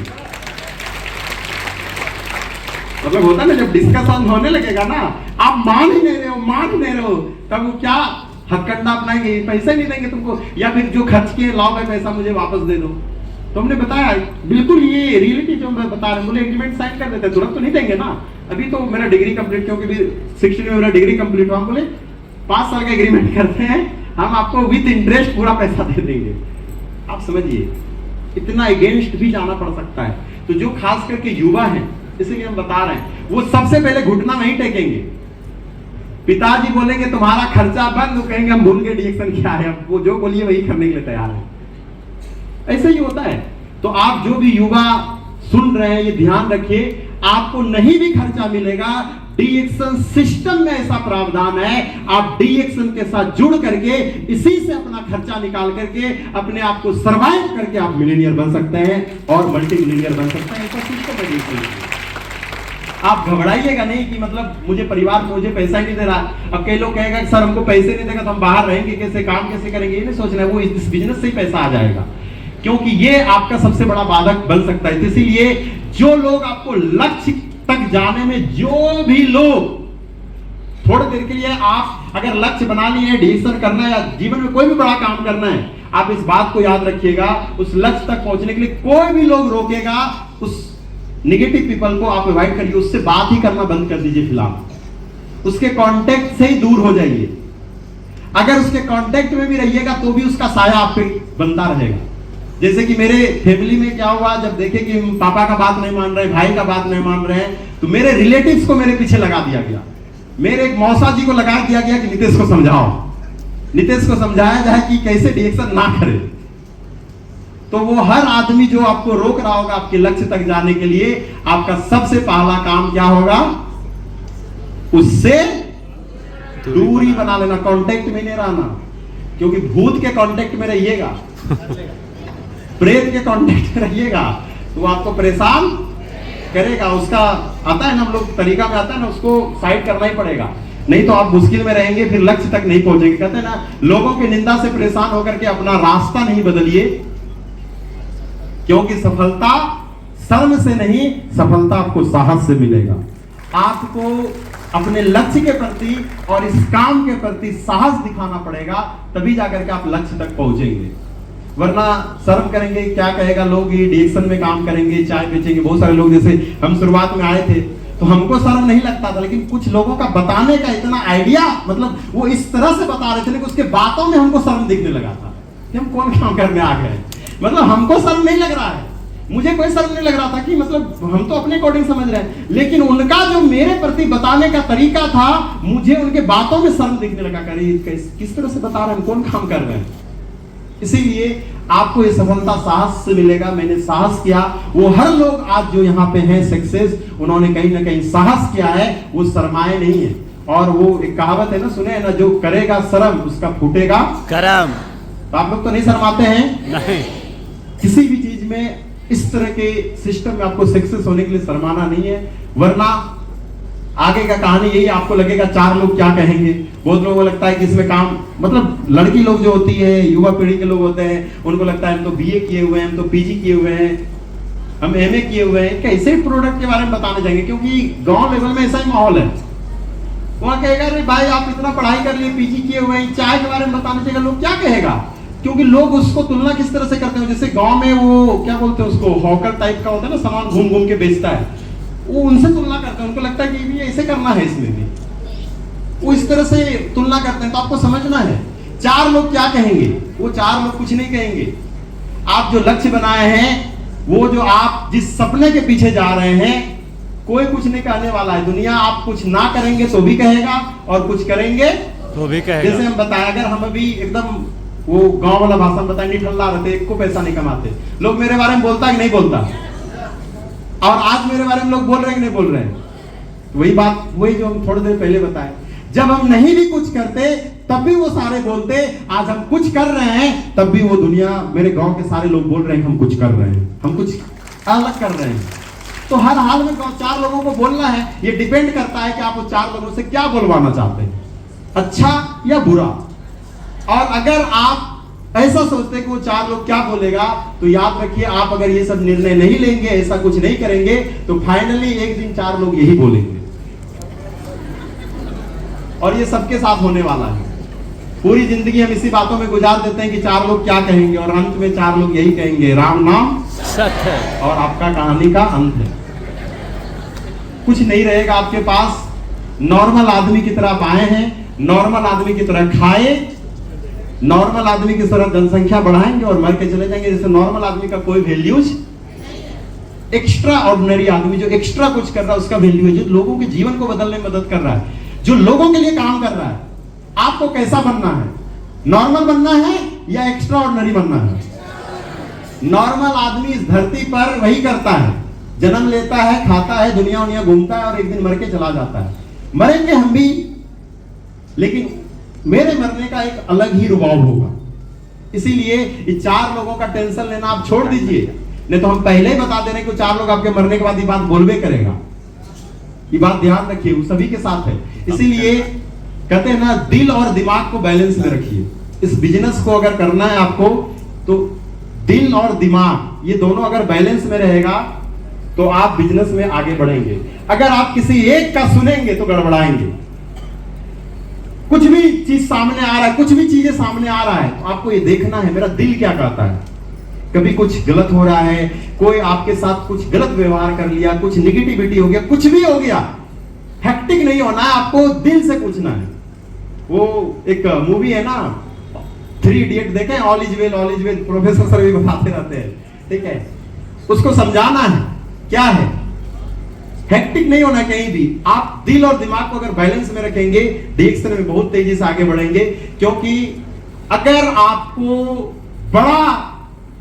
मतलब होता ना, जब डिस्कशन होने लगेगा ना, आप मान ही नहीं रहे हो, तब वो क्या हथकंडा अपनाएंगे, पैसा नहीं देंगे तुमको, या फिर जो खर्च किए लाओ भाई पैसा मुझे वापस दे दो। तो हमने बताया बिल्कुल ये रियलिटी जो मैं बता रहा हूँ, बोले एग्रीमेंट साइन कर देते, तुरंत तो नहीं देंगे ना, अभी तो मेरा डिग्री कंप्लीट, क्योंकि 16 में मेरा डिग्री कंप्लीट हुआ, हम बोले 5 साल का एग्रीमेंट करते हैं, हम आपको विद इंटरेस्ट पूरा पैसा दे देंगे। आप समझिए इतना अगेंस्ट भी जाना पड़ सकता है। तो जो खास करके युवा हैं, इसलिए हम बता रहे हैं, वो सबसे पहले घुटना नहीं टेकेंगे। पिताजी बोलेंगे तुम्हारा खर्चा बंद, वो कहेंगे हम भूल गए डीएक्शन क्या है, वो जो बोलिए वही करने के लिए तैयार है। ऐसा ही होता है। तो आप जो भी युवा सुन रहे हैं, ये ध्यान रखिए, आपको नहीं भी खर्चा मिलेगा, डीएक्शन सिस्टम में ऐसा प्रावधान है, आप डीएक्शन के साथ जुड़ करके इसी से अपना खर्चा निकाल करके अपने आप को सरवाइव करके आप मिलीनियर बन सकते हैं और मल्टी मिलीनियर बन सकते हैं। ऐसा सिस्टम है डीएक्शन। आप घबराइएगा नहीं कि मतलब मुझे परिवार मुझे पैसा ही नहीं दे रहा। अब कई लोग कहेगा सर हमको पैसे नहीं देगा तो हम बाहर रहेंगे कैसे, काम कैसे करेंगे, ये नहीं सोचना है, वो इस बिजनेस से ही पैसा आ जाएगा, क्योंकि ये आपका सबसे बड़ा बाधक बन सकता है। इसीलिए जो लोग आपको लक्ष्य तक जाने में, जो भी लोग थोड़ी देर के लिए, आप अगर लक्ष्य बना लिए, डिसीजन करना है या जीवन में कोई भी बड़ा काम करना है, आप इस बात को याद रखिएगा, उस लक्ष्य तक पहुंचने के लिए कोई भी लोग रोकेगा, उस नेगेटिव पीपल को आप अवॉइड करिए, उससे बात ही करना बंद कर दीजिए, फिलहाल उसके कांटेक्ट से ही दूर हो जाइए। अगर उसके कांटेक्ट में भी रहिएगा तो भी उसका साया आप पे बनता रहेगा। जैसे कि मेरे फैमिली में क्या हुआ, जब देखे कि पापा का बात नहीं मान रहे, भाई का बात नहीं मान रहे हैं, तो मेरे रिलेटिव्स को मेरे पीछे लगा दिया गया। मेरे एक मौसा जी को लगा दिया गया कि नीतीश को समझाओ, नीतीश को समझाया जाए कि कैसे डीएक्शन ना करे। तो वो हर आदमी जो आपको रोक रहा होगा आपके लक्ष्य तक जाने के लिए, आपका सबसे पहला काम क्या होगा, उससे दूरी बना लेना, कांटेक्ट में नहीं रहना। क्योंकि भूत के कांटेक्ट में रहिएगा, प्रेत के कांटेक्ट में रहिएगा तो आपको परेशान करेगा। उसका आता है ना, हम लोग तरीका में आता है ना, उसको साइड करना ही पड़ेगा, नहीं तो आप मुश्किल में रहेंगे, फिर लक्ष्य तक नहीं पहुंचेंगे। कहते हैं ना, लोगों की निंदा से परेशान होकर के अपना रास्ता नहीं बदलिए, क्योंकि सफलता शर्म से नहीं, सफलता आपको साहस से मिलेगा। आपको अपने लक्ष्य के प्रति और इस काम के प्रति साहस दिखाना पड़ेगा, तभी जाकर के आप लक्ष्य तक पहुंचेंगे। वरना शर्म करेंगे, क्या कहेगा लोग, ये डीएक्शन में काम करेंगे, चाय बेचेंगे। बहुत सारे लोग, जैसे हम शुरुआत में आए थे तो हमको शर्म नहीं लगता था, लेकिन कुछ लोगों का बताने का इतना आइडिया, मतलब वो इस तरह से बता रहे थे, लेकिन उसके बातों में हमको शर्म दिखने लगा था कि हम कौन काम करने आ गए। मतलब हमको शर्म नहीं लग रहा है, मुझे कोई शर्म नहीं लग रहा था कि मतलब हम तो अपने अकॉर्डिंग समझ रहे हैं, लेकिन उनका जो मेरे प्रति बताने का तरीका था, मुझे उनके बातों में शर्म दिखने लगा, किस तरह से बता रहे हैं, कौन काम कर रहे हैं। इसीलिए आपको ये सफलता साहस से मिलेगा। मैंने साहस किया, वो हर लोग आज जो यहाँ पे हैं सक्सेस, उन्होंने कहीं ना कहीं साहस किया है, वो शर्माए नहीं है। और वो एक कहावत है ना, सुने है ना, जो करेगा शर्म उसका फूटेगा करम। तो आप लोग तो नहीं शर्माते हैं? नहीं। किसी भी चीज में इस तरह के सिस्टम में आपको सक्सेस होने के लिए शर्माना नहीं है, वरना आगे का कहानी यही, आपको लगेगा 4 लोग क्या कहेंगे। बहुत लोगों को लगता है कि इसमें काम, मतलब लड़की लोग जो होती है, युवा पीढ़ी के लोग होते हैं, उनको लगता है हम तो बीए किए हुए हैं, हम तो पीजी किए हुए हैं, हम एमए किए हुए हैं, कैसे प्रोडक्ट के बारे में बताने जाएंगे, क्योंकि गांव लेवल में ऐसा ही माहौल है। वहां कहेगा अरे भाई आप इतना पढ़ाई कर लिए, पीजी किए हुए हैं, चाय के बारे में बताने चाहिए, लोग क्या कहेगा। क्योंकि लोग उसको तुलना किस तरह से करते हैं, जैसे गांव में वो क्या बोलते हैं उसको, हॉकर टाइप का होता है ना, सामान घूम घूम के बेचता है, वो उनसे तुलना करते हैं, उनको लगता है कि भी ऐसे करना है, इसमें भी वो इस तरह से तुलना करते हैं। तो आपको समझना है 4 लोग क्या कहेंगे, वो 4 लोग कुछ नहीं कहेंगे। आप जो लक्ष्य बनाए हैं, वो जो आप जिस सपने के पीछे जा रहे हैं, कोई कुछ नहीं कहने वाला है। दुनिया आप कुछ ना करेंगे तो भी कहेगा, और कुछ करेंगे तो भी कहेगा। जैसे हम बताया, अगर हम अभी एकदम वो गांव वाला भाषा बताए, नहीं ठल्ला रहते, एक को पैसा नहीं कमाते, लोग मेरे बारे में बोलता है कि नहीं बोलता, और आज मेरे बारे में लोग बोल रहे हैं कि नहीं बोल रहे हैं। वही बात, वही जो हम थोड़ी देर पहले बताए, जब हम नहीं भी कुछ करते तब भी वो सारे बोलते, आज हम कुछ कर रहे हैं तब भी वो दुनिया, मेरे गांव के सारे लोग बोल रहे हैं हम कुछ कर रहे हैं, हम कुछ अलग कर रहे हैं। तो हर हाल में 4 लोगों को बोलना है, ये डिपेंड करता है कि आप वो 4 लोगों से क्या बोलवाना चाहते हैं, अच्छा या बुरा। और अगर आप ऐसा सोचते हैं कि वो 4 लोग क्या बोलेगा, तो याद रखिए, आप अगर ये सब निर्णय नहीं लेंगे, ऐसा कुछ नहीं करेंगे, तो फाइनली एक दिन 4 लोग यही बोलेंगे, और ये सबके साथ होने वाला है। पूरी जिंदगी हम इसी बातों में गुजार देते हैं कि 4 लोग क्या कहेंगे, और अंत में 4 लोग यही कहेंगे, राम नाम सत्य है। और आपका कहानी का अंत है। कुछ नहीं रहेगा आपके पास। नॉर्मल आदमी की तरह आप आए हैं, नॉर्मल आदमी की तरह खाए, नॉर्मल आदमी की तरह जनसंख्या बढ़ाएंगे और मर के चले जाएंगे। जैसे नॉर्मल आदमी का कोई वैल्यूज, एक्स्ट्रा ऑर्डिनरी आदमी जो एक्स्ट्रा कुछ कर रहा है उसका वैल्यू है, जो लोगों के जीवन को बदलने में मदद कर रहा है, जो लोगों के लिए काम कर रहा है। आपको कैसा बनना है? नॉर्मल बनना है या एक्स्ट्रा ऑर्डिनरी बनना है? नॉर्मल आदमी इस धरती पर वही करता है, जन्म लेता है, खाता है, दुनिया उनिया घूमता है और एक दिन मर के चला जाता है। मरेंगे हम भी, लेकिन मेरे मरने का एक अलग ही रुबाब होगा। इसीलिए ये 4 लोगों का टेंशन लेना आप छोड़ दीजिए, नहीं तो हम पहले ही बता दे रहे हैं कि 4 लोग आपके मरने के बाद ये बात बोलबे करेगा। ये बात ध्यान रखिए, वो सभी के साथ है। इसीलिए कहते हैं ना, दिल और दिमाग को बैलेंस में रखिए। इस बिजनेस को अगर करना है आपको, तो दिल और दिमाग ये दोनों अगर बैलेंस में रहेगा तो आप बिजनेस में आगे बढ़ेंगे। अगर आप किसी एक का सुनेंगे तो गड़बड़ाएंगे। कुछ भी चीज सामने आ रहा है, कुछ भी चीजें सामने आ रहा है, तो आपको ये देखना है मेरा दिल क्या कहता है। कभी कुछ गलत हो रहा है, कोई आपके साथ कुछ गलत व्यवहार कर लिया, कुछ निगेटिविटी हो गया, कुछ भी हो गया, हेक्टिक नहीं होना है, आपको दिल से पूछना है। वो एक मूवी है ना, 3 इडियट, देखें? All is well, professor sir भी बताते रहते हैं, ठीक है? उसको समझाना है क्या है, हेक्टिक नहीं होना कहीं भी। आप दिल और दिमाग को अगर बैलेंस में रखेंगे, डिएक्शन में बहुत तेजी से आगे बढ़ेंगे। क्योंकि अगर आपको बड़ा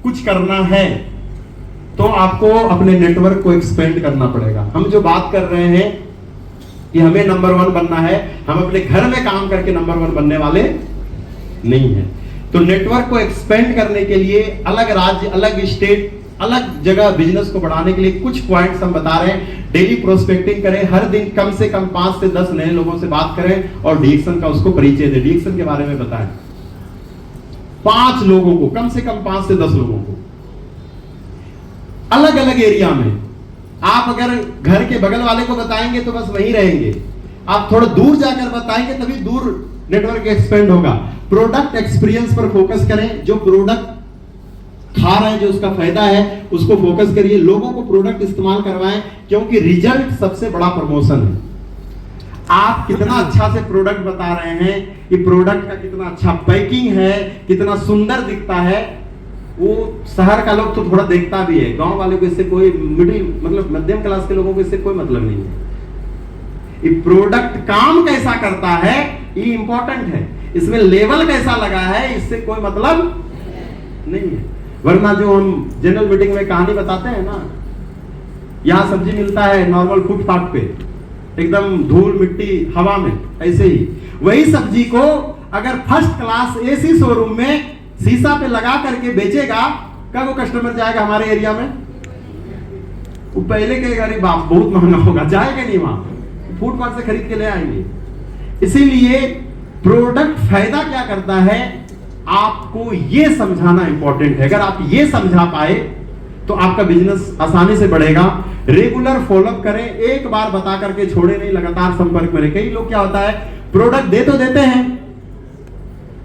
कुछ करना है तो आपको अपने नेटवर्क को एक्सपेंड करना पड़ेगा। हम जो बात कर रहे हैं कि हमें नंबर 1 बनना है, हम अपने घर में काम करके नंबर 1 बनने वाले नहीं है। तो नेटवर्क को एक्सपेंड करने के लिए अलग राज्य, अलग स्टेट, अलग जगह बिजनेस को बढ़ाने के लिए कुछ पॉइंट्स हम बता रहे हैं। डेली प्रोस्पेक्टिंग करें, हर दिन कम से कम 5 से 10 नए लोगों से बात करें और डिएक्शन का उसको परिचय दें, डिएक्शन के बारे में बताएं। 5 लोगों को, कम से कम 5 से 10 लोगों को, अलग अलग एरिया में। आप अगर घर के बगल वाले को बताएंगे तो बस वहीं रहेंगे, आप थोड़ा दूर जाकर बताएंगे तभी दूर नेटवर्क एक्सपेंड होगा। प्रोडक्ट एक्सपीरियंस पर फोकस करें, जो प्रोडक्ट खा रहे हैं, जो उसका फायदा है उसको फोकस करिए। लोगों को प्रोडक्ट इस्तेमाल करवाएं, क्योंकि रिजल्ट सबसे बड़ा प्रमोशन है। आप कितना अच्छा से प्रोडक्ट बता रहे हैं, ये प्रोडक्ट का कितना अच्छा पैकिंग है, कितना सुंदर दिखता है, वो शहर का लोग तो थोड़ा देखता भी है, गांव वाले को इससे कोई, मिडिल मतलब मध्यम क्लास के लोगों को इससे कोई मतलब नहीं है। ये प्रोडक्ट काम कैसा करता है ये इंपॉर्टेंट है, इसमें लेवल कैसा लगा है इससे कोई मतलब नहीं है। वरना जो हम जनरल मीटिंग में कहानी बताते हैं ना, यहाँ सब्जी मिलता है नॉर्मल फुटपाथ पे, एकदम धूल मिट्टी हवा में, ऐसे ही वही सब्जी को अगर फर्स्ट क्लास एसी शोरूम में शीशा पे लगा करके बेचेगा, क्या वो कस्टमर जाएगा हमारे एरिया में? वो पहले कहेगा अरे बाप बहुत महंगा होगा, जाएगा नहीं वहां, फुटपाथ से खरीद के ले आएंगे। इसीलिए प्रोडक्ट फायदा क्या करता है, आपको ये समझाना इंपॉर्टेंट है। अगर आप ये समझा पाए तो आपका बिजनेस आसानी से बढ़ेगा। रेगुलर फॉलोअप करें, एक बार बता करके छोड़े नहीं, लगातार संपर्क में रहे। कई लोग क्या होता है, प्रोडक्ट दे तो देते हैं,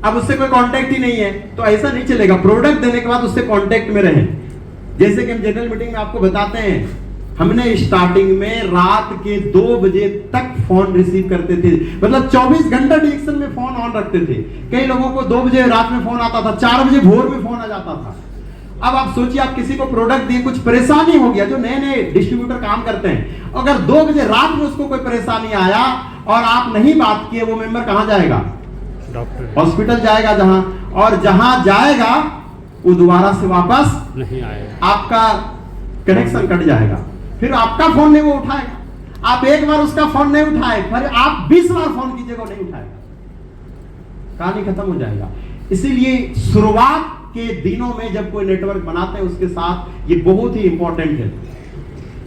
अब उससे कोई कांटेक्ट ही नहीं है, तो ऐसा नहीं चलेगा। प्रोडक्ट देने के बाद उससे कांटेक्ट में रहें। जैसे कि हम जनरल मीटिंग में आपको बताते हैं, हमने स्टार्टिंग में रात के 2 बजे तक फोन रिसीव करते थे, मतलब 24 घंटा डिएक्शन में फोन ऑन रखते थे। कई लोगों को 2 बजे रात में फोन आता था, 4 बजे भोर में फोन आ जाता था। अब आप सोचिए, आप किसी को प्रोडक्ट दिए, कुछ परेशानी हो गया, जो नए नए डिस्ट्रीब्यूटर काम करते हैं, अगर 2 बजे रात में उसको कोई परेशानी आया और आप नहीं बात किए, वो मेंबर कहां जाएगा? डॉक्टर हॉस्पिटल जाएगा जहां, और जहां जाएगा वो दोबारा से वापस नहीं आएगा, आपका कनेक्शन कट जाएगा, फिर आपका फोन नहीं वो उठाएगा। आप एक बार उसका फोन नहीं उठाए, फिर आप 20 बार फोन कीजिएगा वो नहीं उठाएगा, कहानी खत्म हो जाएगा। इसीलिए शुरुआत के दिनों में जब कोई नेटवर्क बनाते हैं उसके साथ ये बहुत ही इंपॉर्टेंट है।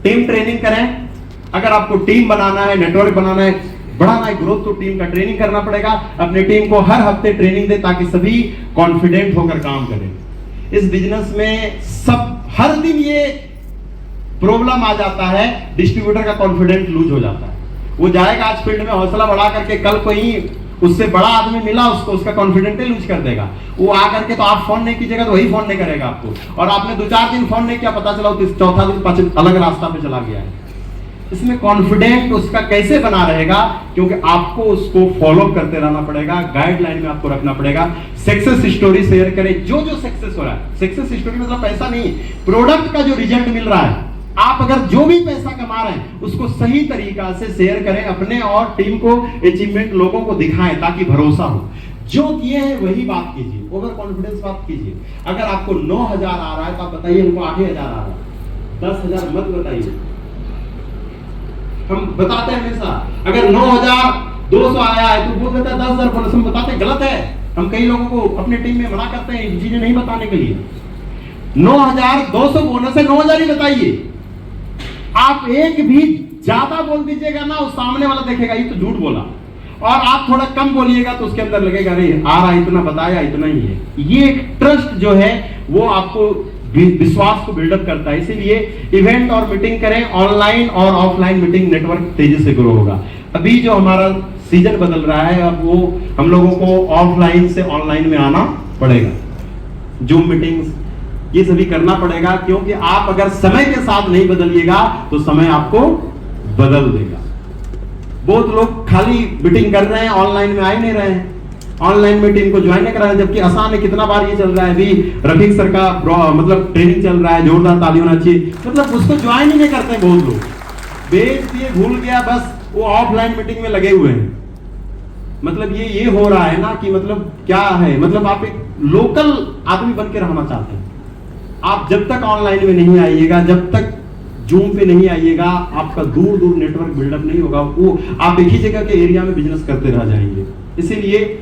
टीम ट्रेनिंग करें। अगर आपको टीम बनाना है, नेटवर्क बनाना है, बढ़ाना है ग्रोथ, तो टीम का ट्रेनिंग करना पड़ेगा। अपने टीम को हर हफ्ते ट्रेनिंग दे ताकि सभी कॉन्फिडेंट होकर काम करें। इस बिजनेस में सब हर दिन ये प्रॉब्लम आ जाता है, डिस्ट्रीब्यूटर का कॉन्फिडेंस लूज हो जाता है। वो जाएगा आज फील्ड में हौसला बढ़ा करके, कल को ही उससे बड़ा आदमी मिला उसको, उसका कॉन्फिडेंट लूज कर देगा। वो आकर के तो आप फोन नहीं कीजिएगा तो वही फोन नहीं करेगा आपको, और आपने 2-4 दिन फोन नहीं किया, पता चला चौथा दिन अलग रास्ता पे चला गया है। इसमें कॉन्फिडेंट उसका कैसे बना रहेगा, क्योंकि आपको उसको फॉलो करते रहना पड़ेगा, गाइडलाइन में आपको रखना पड़ेगा। सक्सेस स्टोरी शेयर करें, जो जो सक्सेस हो रहा है। सक्सेस स्टोरी मतलब पैसा नहीं, प्रोडक्ट का जो रिजल्ट मिल रहा है, आप अगर जो भी पैसा कमा रहे हैं उसको सही तरीका से शेयर करें, अपने और टीम को अचीवमेंट लोगों को दिखाएं ताकि भरोसा हो। जो किए हैं वही बात कीजिए, ओवर कॉन्फिडेंस बात कीजिए। अगर आपको 9,000 आ रहा है तो आप बताइए हमको 8,000 आ रहा है, 10,000 मत बताइए। हम बताते हैं हमेशा अगर 9,200 आया है तो वो कहता है 10,000 बोनस, हम बताते हैं गलत है। हम कई लोगों को अपने टीम में मना करते हैं इन चीजें नहीं बताने के लिए। 9,200 बोनस है, 9,000 ही बताइए। आप एक भी ज्यादा बोल दीजिएगा ना, उस सामने वाला देखेगा ये तो झूठ बोला, और आप थोड़ा कम बोलिएगा तो उसके अंदर लगेगा अरे आ रहा इतना बताया इतना ही है। ये एक ट्रस्ट जो है वो आपको विश्वास को बिल्डअप करता है। इसीलिए इवेंट और मीटिंग करें, ऑनलाइन और ऑफलाइन मीटिंग नेटवर्क तेजी से ग्रो होगा। अभी जो हमारा सीजन बदल रहा है, अब वो हम लोगों को ऑफलाइन से ऑनलाइन में आना पड़ेगा, जूम मीटिंग्स ये सभी करना पड़ेगा, क्योंकि आप अगर समय के साथ नहीं बदलिएगा तो समय आपको बदल देगा। बहुत लोग खाली मीटिंग कर रहे हैं, ऑनलाइन में आ ही नहीं रहे हैं, ऑनलाइन मीटिंग को ज्वाइन नहीं कर रहे हैं, जबकि आसान है। कितना बार ये चल रहा है, अभी रफीक सर का मतलब ट्रेनिंग चल रहा है, जोरदार ताली होना चाहिए, मतलब उसको ज्वाइन ही नहीं करते हैं। बहुत लोग बेच दिए, भूल गया, बस वो ऑफलाइन मीटिंग में लगे हुए हैं। मतलब ये हो रहा है ना कि मतलब क्या है, मतलब आप एक लोकल आदमी बन के रहना चाहते हैं। आप जब तक ऑनलाइन में नहीं आइएगा, जब तक जूम पे नहीं आइएगा, आपका दूर दूर नेटवर्क बिल्डअप नहीं होगा। वो आप एक ही जगह के एरिया में बिजनेस करते रह जाएंगे। इसीलिए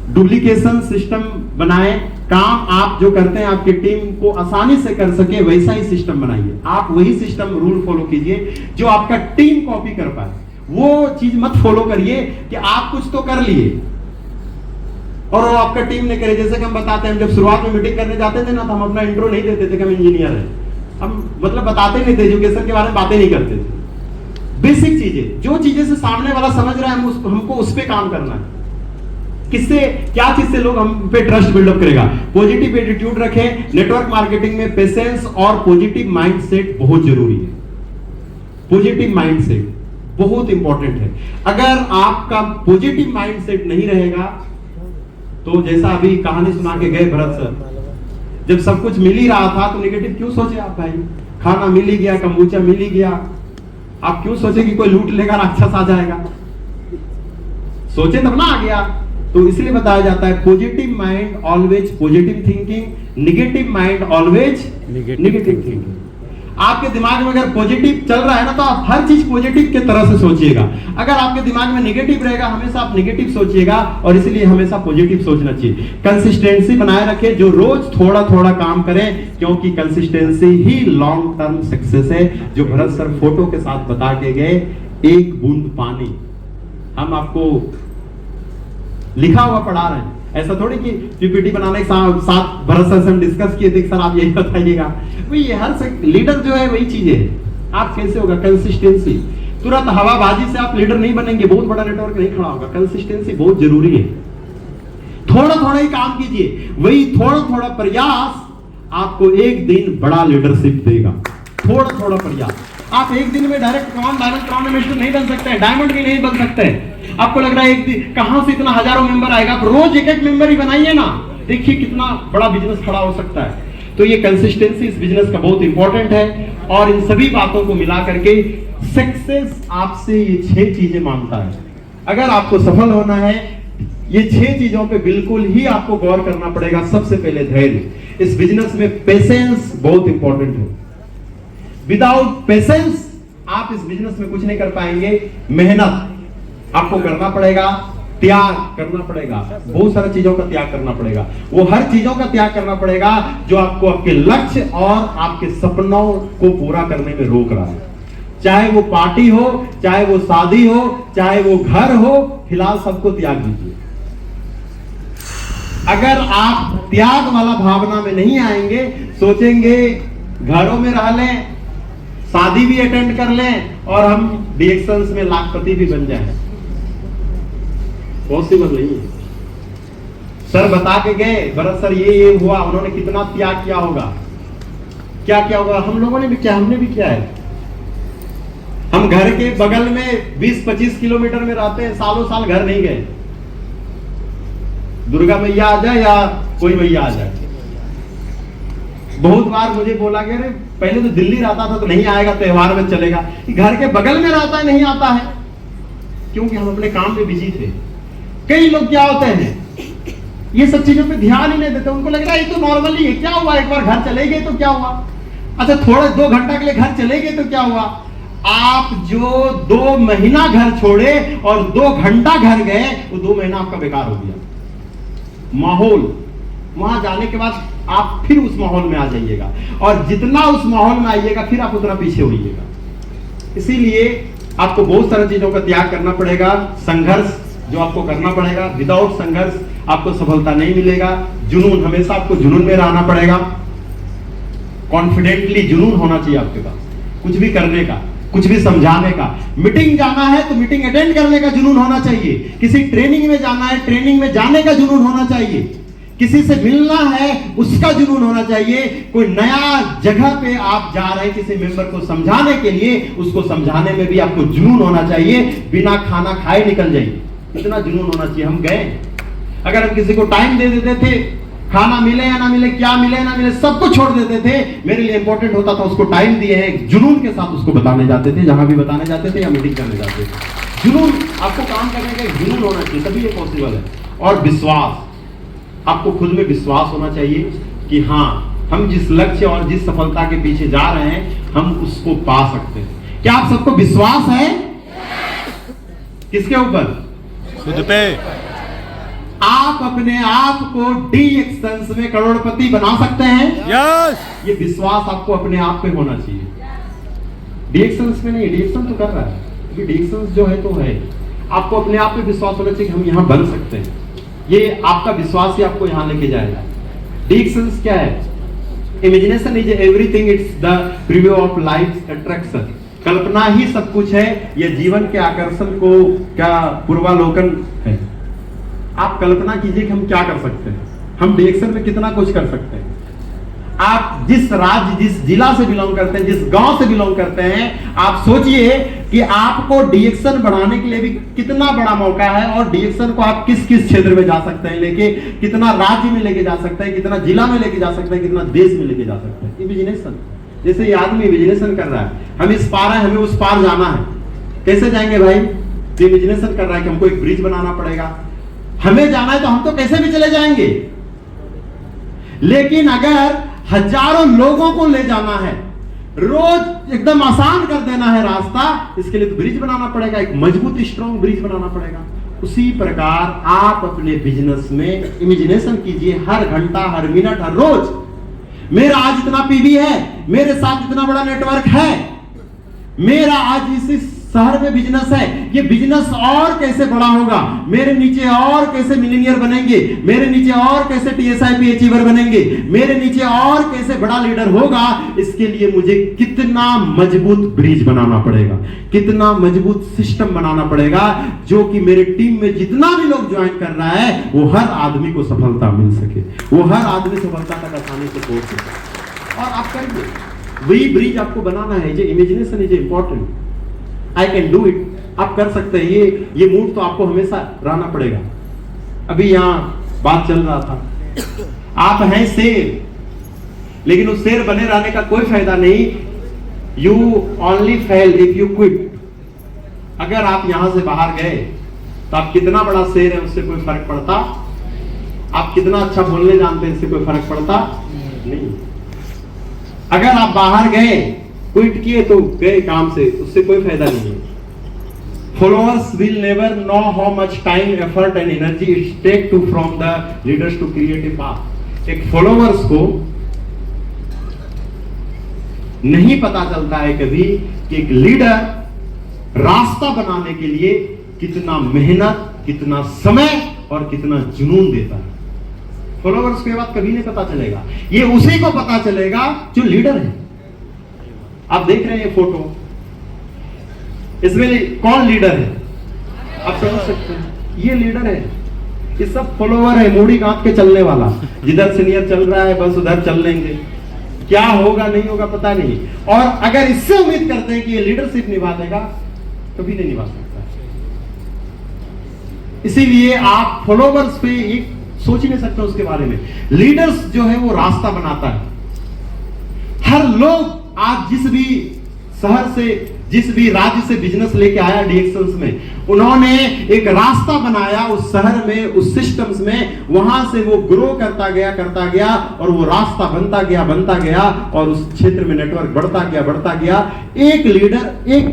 डुप्लीकेशन सिस्टम बनाएं, काम आप जो करते हैं आपकी टीम को आसानी से कर सके वैसा ही सिस्टम बनाइए। आप वही सिस्टम रूल फॉलो कीजिए जो आपका टीम कॉपी कर पाए। वो चीज मत फॉलो करिए कि आप कुछ तो कर लिए और वो आपका टीम ने करे। जैसे कि हम बताते हैं, जब शुरुआत में मीटिंग करने जाते थे ना, तो हम अपना इंट्रो नहीं देते थे कि हम इंजीनियर हैं, हम मतलब बताते नहीं थे, एजुकेशन के बारे में बातें नहीं करते थे। बेसिक चीजें, जो चीजें से सामने वाला समझ रहा है हमको उस पे काम करना है। किससे क्या चीज से लोग हम पे ट्रस्ट बिल्डअप करेगा। पॉजिटिव एटीट्यूड रखें। नेटवर्क मार्केटिंग में पेशेंस और पॉजिटिव माइंडसेट बहुत जरूरी है। पॉजिटिव माइंडसेट बहुत इंपॉर्टेंट है। अगर आपका पॉजिटिव माइंडसेट नहीं रहेगा तो जैसा अभी कहानी सुना के गए भरत सर, जब सब कुछ मिल ही रहा था तो नेगेटिव क्यों सोचे आप भाई? खाना मिल ही गया, कंबूचा मिल ही गया, आप क्यों सोचे कि कोई लूट लेगा, राक्षस आ जाएगा? सोचे तब ना आ गया। तो इसलिए बताया जाता है positive mind always positive thinking, negative mind always negative thinking. आपके दिमाग में अगर पॉजिटिव चल रहा है ना, तो आप हर चीज पॉजिटिव के तरह से सोचिएगा। अगर आपके दिमाग में नेगेटिव रहेगा, हमेशा आप नेगेटिव सोचिएगा, और इसलिए हमेशा पॉजिटिव सोचना चाहिए। कंसिस्टेंसी बनाए रखें, जो रोज थोड़ा थोड़ा काम करें, क्योंकि कंसिस्टेंसी ही लॉन्ग टर्म सक्सेस है। जो भरत सर फोटो के साथ बता के गए, एक बूंद पानी, हम आपको लिखा हुआ पढ़ा रहे हैं। ऐसा थोड़ी कि पीपीटी बनाने के साथ भरत सर से हम डिस्कस किए थे सर आप यही बताइएगा। भाई हर लीडर जो है वही चीज है। आप कैसे होगा? कंसिस्टेंसी। तुरंत हवाबाजी से आप लीडर नहीं बनेंगे, बहुत बड़ा नेटवर्क नहीं खड़ा होगा। कंसिस्टेंसी बहुत जरूरी है। थोड़ा थोड़ा ही काम कीजिए, वही थोड़ा थोड़ा प्रयास आपको एक दिन बड़ा लीडरशिप देगा। थोड़ा थोड़ा प्रयास। आप एक दिन में डायरेक्ट डायमंड क्राउन मिनिस्टर नहीं बन सकते, डायमंड भी नहीं बन सकते। आपको लग रहा है एक दिन कहां से इतना हजारों मेंबर आएगा? आप रोज एक एक मेंबर ही बनाइए ना, देखिए कितना बड़ा बिजनेस खड़ा हो सकता है। तो ये कंसिस्टेंसी इस बिजनेस का बहुत इंपॉर्टेंट है। और इन सभी बातों को मिला करके सक्सेस आपसे ये 6 चीजें मांगता है। अगर आपको सफल होना है, ये 6 चीजों पे बिल्कुल ही आपको गौर करना पड़ेगा। सबसे पहले धैर्य। इस बिजनेस में पेशेंस बहुत इंपॉर्टेंट है। विदाउट पेशेंस आप इस बिजनेस में कुछ नहीं कर पाएंगे। मेहनत आपको करना पड़ेगा, त्याग करना पड़ेगा, बहुत सारी चीजों का त्याग करना पड़ेगा। वो हर चीजों का त्याग करना पड़ेगा जो आपको आपके लक्ष्य और आपके सपनों को पूरा करने में रोक रहा है। चाहे वो पार्टी हो, चाहे वो शादी हो, चाहे वो घर हो, फिलहाल सबको त्याग दीजिए। अगर आप त्याग वाला भावना में नहीं आएंगे, सोचेंगे घरों में रह लें, शादी भी अटेंड कर लें और हम डिएक्शंस में लाखपति भी बन जाएं, पॉसिबल नहीं है। सर बता के गए, भरत सर ये हुआ, उन्होंने कितना त्याग किया होगा, क्या क्या होगा। हम लोगों ने भी किया, हमने भी किया है। हम घर के बगल में 20-25 किलोमीटर में रहते हैं, सालों साल घर नहीं गए। दुर्गा मैया आ जाए या कोई मैया आ जाए, बहुत बार मुझे बोला कि अरे पहले तो दिल्ली रहता था तो नहीं आएगा, त्योहार में चलेगा। घर के बगल में रहता है, नहीं आता है, क्योंकि हम अपने काम में बिजी थे। कई लोग क्या होते हैं, ये सब चीजों पे ध्यान ही नहीं देते। उनको लग रहा है ये तो नॉर्मली है, क्या हुआ, एक बार घर चले गए तो क्या हुआ, अच्छा थोड़े 2 घंटा के लिए घर चले गए तो क्या हुआ। आप जो 2 महीना घर छोड़े और 2 घंटा घर गए, वो 2 महीना आपका बेकार हो गया। माहौल, वहां जाने के बाद आप फिर उस माहौल में आ जाइएगा, और जितना उस माहौल में आइएगा फिर आप उतना पीछे होइएगा। इसीलिए आपको बहुत सारी चीजों का त्याग करना पड़ेगा, संघर्ष जो आपको करना पड़ेगा। विदाउट संघर्ष आपको सफलता नहीं मिलेगा। जुनून, हमेशा आपको जुनून में रहना पड़ेगा। कॉन्फिडेंटली जुनून होना चाहिए आपके पास, कुछ भी करने का, कुछ भी समझाने का। मीटिंग जाना है तो मीटिंग अटेंड करने का जुनून होना चाहिए। किसी ट्रेनिंग में जाना है, ट्रेनिंग में जाने का जुनून होना चाहिए। किसी से मिलना है, उसका जुनून होना चाहिए। कोई नया जगह पे आप जा रहे हैं किसी मेंबर को समझाने के लिए, उसको समझाने में भी आपको जुनून होना चाहिए। बिना खाना खाए निकल जाइए, इतना जुनून होना चाहिए। हम गए, अगर हम किसी को टाइम दे देते थे, खाना मिले या ना मिले, क्या मिले या ना मिले, सब कुछ छोड़ देते थे। मेरे लिए इंपॉर्टेंट होता था उसको टाइम दिए हैं, जुनून के साथ उसको बताने जाते थे, जहां भी बताने जाते थे या मीटिंग करने जाते थे। जुनून, आपको काम करने का जुनून होना चाहिए, तभी ये पॉसिबल है। और विश्वास, आपको खुद में विश्वास होना चाहिए कि हाँ, हम जिस लक्ष्य और जिस सफलता के पीछे जा रहे हैं, हम उसको पा सकते हैं। क्या आप सबको विश्वास है? किसके ऊपर? खुद पे। आप अपने आप को DXens में करोड़पति बना सकते हैं। यस, ये विश्वास आपको अपने आप पे होना चाहिए। DXens में नहीं, DXens तो कर रहा है, DXens जो है तो है। आपको अपने आप पे विश्वास होना चाहिए कि हम यहाँ बन सकते हैं। ये आपका विश्वास ही आपको यहाँ लेके जाएगा। DXens क्या है? Imagination is everything, it's the preview of life attraction. कल्पना ही सब कुछ है, यह जीवन के आकर्षण को क्या पूर्वालोकन है। आप कल्पना कीजिए कि हम क्या कर सकते हैं, हम DXens में कितना कुछ कर सकते हैं। आप जिस राज्य, जिस जिला से बिलोंग करते हैं, जिस गांव से बिलोंग करते हैं, आप सोचिए कि आपको DXens बढ़ाने के लिए भी कितना बड़ा मौका है। और DXens को आप किस किस क्षेत्र में जा सकते हैं लेके, कितना राज्य में लेके जा सकते हैं, कितना जिला में लेके जा सकते हैं, कितना देश में लेके जा सकते हैं। इमेजिनेशन, जैसे ये आदमी इमेजिनेशन कर रहा है, हम इस पार है, हमें उस पार जाना है, कैसे जाएंगे भाई? तो इमेजिनेशन कर रहा है कि हमको एक ब्रिज बनाना पड़ेगा, हमें जाना है तो हम तो कैसे भी चले जाएंगे। लेकिन अगर हजारों लोगों को ले जाना है, रोज एकदम आसान कर देना है रास्ता, इसके लिए तो ब्रिज बनाना पड़ेगा, एक मजबूत स्ट्रॉन्ग ब्रिज बनाना पड़ेगा। उसी प्रकार आप अपने बिजनेस में इमेजिनेशन कीजिए, हर घंटा, हर मिनट, हर रोज, मेरा आज इतना पीवी है, मेरे साथ इतना बड़ा नेटवर्क है, मेरा आज इस शहर में बिजनेस है, ये बिजनेस और कैसे बड़ा होगा, मेरे नीचे और कैसे मिलीनियर बनेंगे, मेरे नीचे और कैसे TSIP अचीवर बनेंगे, मेरे नीचे और कैसे बड़ा लीडर होगा। इसके लिए मुझे कितना मजबूत ब्रिज बनाना पड़ेगा, कितना मजबूत सिस्टम बनाना पड़ेगा, जो कि मेरे टीम में जितना भी लोग ज्वाइन कर रहा है, वो हर आदमी को सफलता मिल सके, वो हर आदमी सफलता तक आसानी से पहुंच सके। और आप करेंगे, वही ब्रिज आपको बनाना है। जो imagination is important, I can do it, आप कर सकते हैं। ये मूड तो आपको हमेशा रहना पड़ेगा। अभी यहाँ बात चल रहा था, आप हैं शेर, लेकिन उस शेर बने रहने का कोई फायदा नहीं। You only fail if you quit. अगर आप यहां से बाहर गए तो आप कितना बड़ा शेर है उससे कोई फर्क पड़ता? आप कितना अच्छा बोलने जानते हैं इससे कोई फर्क पड़ता नहीं। अगर आप बाहर गए, क्विट किए तो गए काम से, उससे कोई फायदा नहीं है। Followers will never know how much time, effort and energy it takes to from the leaders to create a path. एक followers को नहीं पता चलता है कभी कि एक लीडर रास्ता बनाने के लिए कितना मेहनत, कितना समय और कितना जुनून देता है। फॉलोवर्स के बाद कभी नहीं पता चलेगा, ये उसी को पता चलेगा जो लीडर है। आप देख रहे हैं फोटो, इसमें कौन लीडर है आप समझ सकते हैं। ये लीडर है, ये सब फॉलोवर है, मूड़ी गांठ के चलने वाला। जिधर सीनियर चल रहा है बस उधर चल लेंगे, क्या होगा नहीं होगा पता नहीं। और अगर इससे उम्मीद करते हैं कि ये लीडरशिप निभा देगा, कभी नहीं निभा सकता। इसीलिए आप फॉलोवर्स पे एक सोच ही नहीं सकते उसके बारे में। लीडर्स जो है वो रास्ता बनाता है। हर लोग आज जिस भी शहर से, जिस भी राज्य से बिजनेस लेके आया डीएक्सन्स में, उन्होंने एक रास्ता बनाया उस शहर में, उस सिस्टम्स में। वहां से वो ग्रो करता गया और वो रास्ता बनता गया और उस क्षेत्र में नेटवर्क बढ़ता गया। एक लीडर एक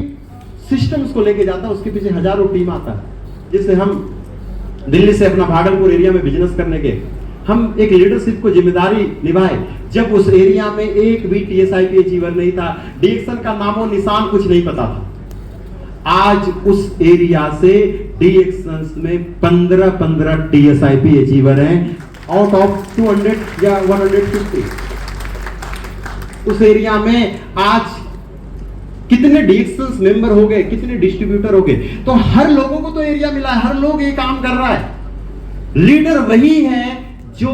सिस्टम्स को लेके जाता है, उसके पीछे हजारों टीम आता है। जैसे हम दिल्ली से अपना भागलपुर एरिया में बिजनेस करने गए, हम एक लीडरशिप को जिम्मेदारी निभाए। जब उस एरिया में एक भी टीएसआईपी अचीवर नहीं था, डीएक्सन का नामो निशान कुछ नहीं पता था। आज उस एरिया से डीएक्सन्स में 15 टीएसआईपी अचीवर हैं आउट ऑफ 200 या 150। उस एरिया में आज कितने डीएक्सन्स मेंबर हो गए, कितने डिस्ट्रीब्यूटर हो गए। तो हर लोगों को तो एरिया मिला है, हर लोग ये काम कर रहा है। लीडर वही है जो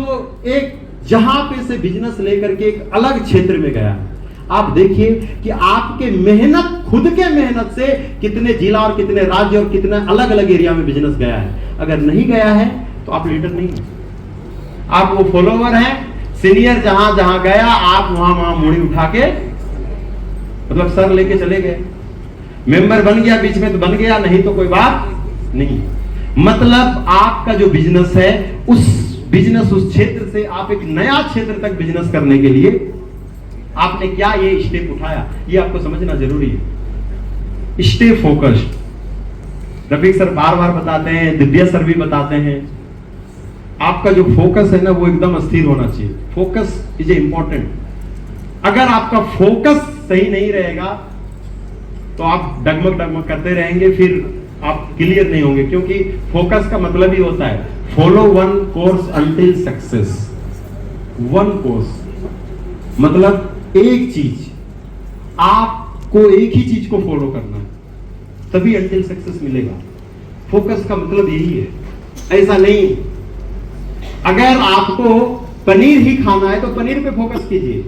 एक जहां पे से बिजनेस लेकर के एक अलग क्षेत्र में गया। आप देखिए कि आपके मेहनत, खुद के मेहनत से कितने जिला और कितने राज्य और कितने अलग अलग एरिया में बिजनेस गया है। अगर नहीं गया है तो आप लीडर नहीं है, आप वो फॉलोवर हैं। सीनियर जहां जहां गया आप वहां मुड़ी उठा के मतलब सर लेके चले गए। मेंबर बन गया बीच में तो बन गया, नहीं तो कोई बात नहीं। मतलब आपका जो बिजनेस है, उस क्षेत्र से आप एक नया क्षेत्र तक बिजनेस करने के लिए आपने क्या ये स्टेप उठाया, ये आपको समझना जरूरी है। Stay focused. रफीक सर बार बार बताते हैं, दिव्या सर भी बताते हैं, आपका जो फोकस है ना वो एकदम स्थिर होना चाहिए। Focus is important. अगर आपका फोकस सही नहीं रहेगा तो आप डगमग करते रहेंगे, फिर आप क्लियर नहीं होंगे। क्योंकि फोकस का मतलब ही होता है follow one course until success. One course मतलब एक चीज, आपको एक ही चीज को फॉलो करना है, तभी अंटिल सक्सेस मिलेगा। फोकस का मतलब यही है, ऐसा नहीं। अगर आपको पनीर ही खाना है तो पनीर पे फोकस कीजिए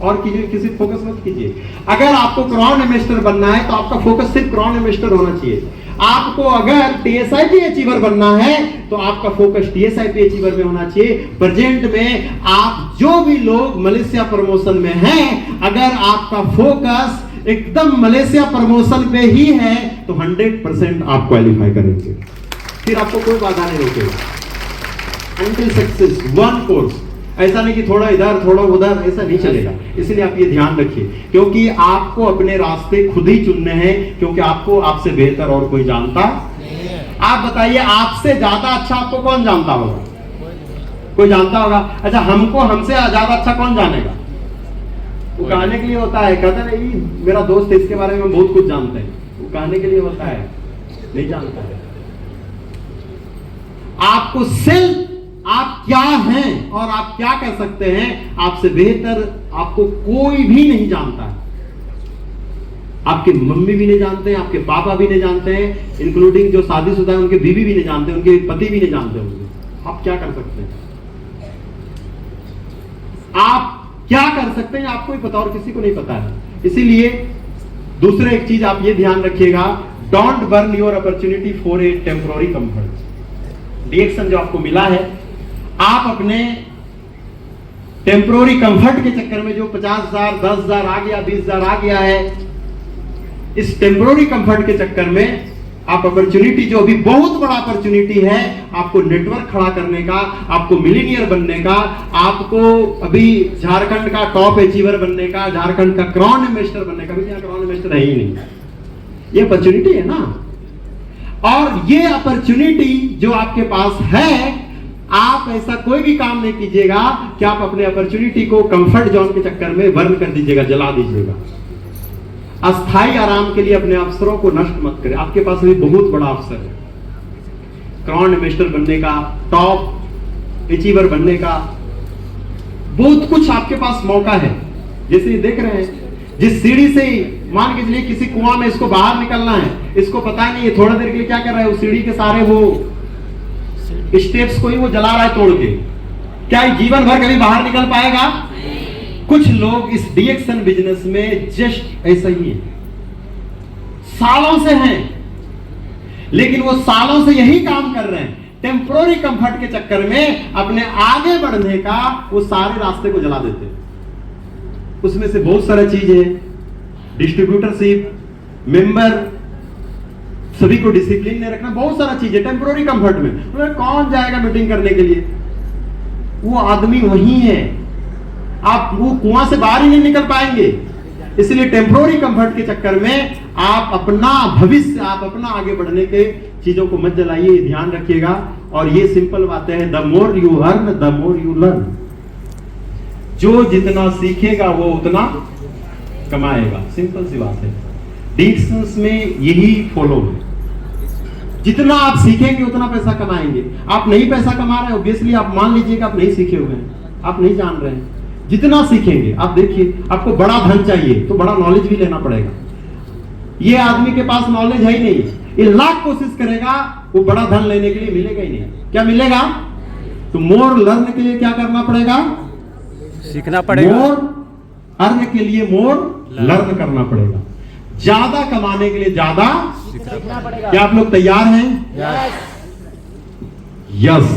और किसी फोकस मत कीजिए। अगर आपको क्राउन इन्वेस्टर बनना है तो आपका फोकस सिर्फ क्राउन इन्वेस्टर होना चाहिए। आपको अगर टीएसआईपी अचीवर बनना है तो आपका फोकस टीएसआईपी अचीवर में होना चाहिए। प्रेजेंट में आप जो भी लोग मलेशिया प्रमोशन में हैं, अगर आपका फोकस एकदम मलेशिया प्रमोशन पे ही है तो 100% आप क्वालिफाई करेंगे, फिर आपको कोई बाधा नहीं रोकेगा। Until success one course. ऐसा नहीं कि थोड़ा इधर थोड़ा उधर, ऐसा नहीं चलेगा। इसलिए आप ये ध्यान रखिए, क्योंकि आपको अपने रास्ते खुद ही चुनने हैं, क्योंकि आपको आपसे बेहतर और कोई जानता नहीं है। आप बताइए, आपसे ज्यादा अच्छा आपको कौन जानता होगा? कोई जानता होगा? अच्छा, हमको हमसे ज्यादा अच्छा कौन जानेगा? वो कहने के लिए होता है, कहता नहीं मेरा दोस्त इसके बारे में बहुत कुछ जानते हैं, वो कहने के लिए होता है, नहीं जानता है। आपको सेल्फ, आप क्या हैं और आप क्या कर सकते हैं, आपसे बेहतर आपको कोई भी नहीं जानता है। आपकी मम्मी भी नहीं जानते हैं, आपके पापा भी नहीं जानते हैं, इंक्लूडिंग जो शादीशुदा है उनके बीवी भी नहीं जानते, उनके पति भी नहीं जानते होंगे। आप क्या कर सकते हैं? आप क्या कर सकते हैं आपको ही पता और किसी को नहीं पता है। इसीलिए दूसरा एक चीज आप ये ध्यान रखिएगा, don't burn your opportunity for a temporary comfort. डीएक्सन जो आपको मिला है, आप अपने टेम्पोररी कंफर्ट के चक्कर में जो 50,000, 10,000 आ गया, 20,000 आ गया है, इस टेम्पोररी कंफर्ट के चक्कर में आप अपॉर्चुनिटी, जो अभी बहुत बड़ा अपॉर्चुनिटी है आपको नेटवर्क खड़ा करने का, आपको मिलीनियर बनने का, आपको अभी झारखंड का टॉप अचीवर बनने का, झारखंड का क्राउन इन्वेस्टर बनने का। अभी यहाँ क्राउन इन्वेस्टर है ही नहीं, ये अपॉर्चुनिटी है ना। और ये अपॉर्चुनिटी जो आपके पास है, आप ऐसा कोई भी काम नहीं कीजिएगा कि आप अपने अपॉर्चुनिटी को कंफर्ट जोन के चक्कर में बर्न कर दीजिएगा, जला दीजिएगा। अस्थाई आराम के लिए अपने अवसरों को नष्ट मत करें। आपके पास अभी बहुत बड़ा अवसर है, क्राउन इन्वेस्टर बनने का, टॉप अचीवर बनने का, बहुत कुछ आपके पास मौका है। जैसे देख रहे हैं, जिस सीढ़ी से मान के चलिए किसी कुआं में इसको बाहर निकलना है, इसको पता नहीं है, थोड़ा देर के लिए क्या कर रहा है, उस सीढ़ी के सारे वो स्टेप्स को ही वो जला रहा है तोड़ के। क्या जीवन भर कभी बाहर निकल पाएगा? कुछ लोग इस डीएक्शन बिजनेस में जस्ट ऐसा ही है, सालों से हैं, लेकिन वो सालों से यही काम कर रहे हैं, टेम्पोररी कंफर्ट के चक्कर में अपने आगे बढ़ने का वो सारे रास्ते को जला देते हैं। उसमें से बहुत सारा चीज है, डिस्ट्रीब्यूटरशिप, मेंबर, सभी को डिसिप्लिन में रखना, बहुत सारा चीज है टेम्पोररी कंफर्ट में। कौन जाएगा मीटिंग करने के लिए? वो आदमी वही है, आप वो कुआं से बाहर ही नहीं निकल पाएंगे। इसलिए टेम्पोररी कंफर्ट के चक्कर में आप अपना भविष्य, आप अपना आगे बढ़ने के चीजों को मत जलाइए, ध्यान रखिएगा। और ये सिंपल बातें हैं, the more you earn the more you learn. जो जितना सीखेगा वो उतना कमाएगा, सिंपल सी बात है। डिक्शंस में यही फॉलो है, जितना आप सीखेंगे उतना पैसा कमाएंगे। आप नहीं पैसा कमा रहे, ऑब्वियसली आप मान लीजिए आप नहीं सीखे हुए हैं, आप नहीं जान रहे हैं। जितना सीखेंगे, आप देखिए, आपको बड़ा धन चाहिए तो बड़ा नॉलेज भी लेना पड़ेगा। ये आदमी के पास नॉलेज है ही नहीं, ये लाख कोशिश करेगा, वो बड़ा धन लेने के लिए मिलेगा ही नहीं। क्या मिलेगा? तो मोर लर्न के लिए क्या करना पड़ेगा? सीखना पड़ेगा। मोर अर्न के लिए मोर लर्न करना पड़ेगा। ज्यादा कमाने के लिए ज्यादा सीखना पड़ेगा। क्या आप लोग तैयार हैं? यस।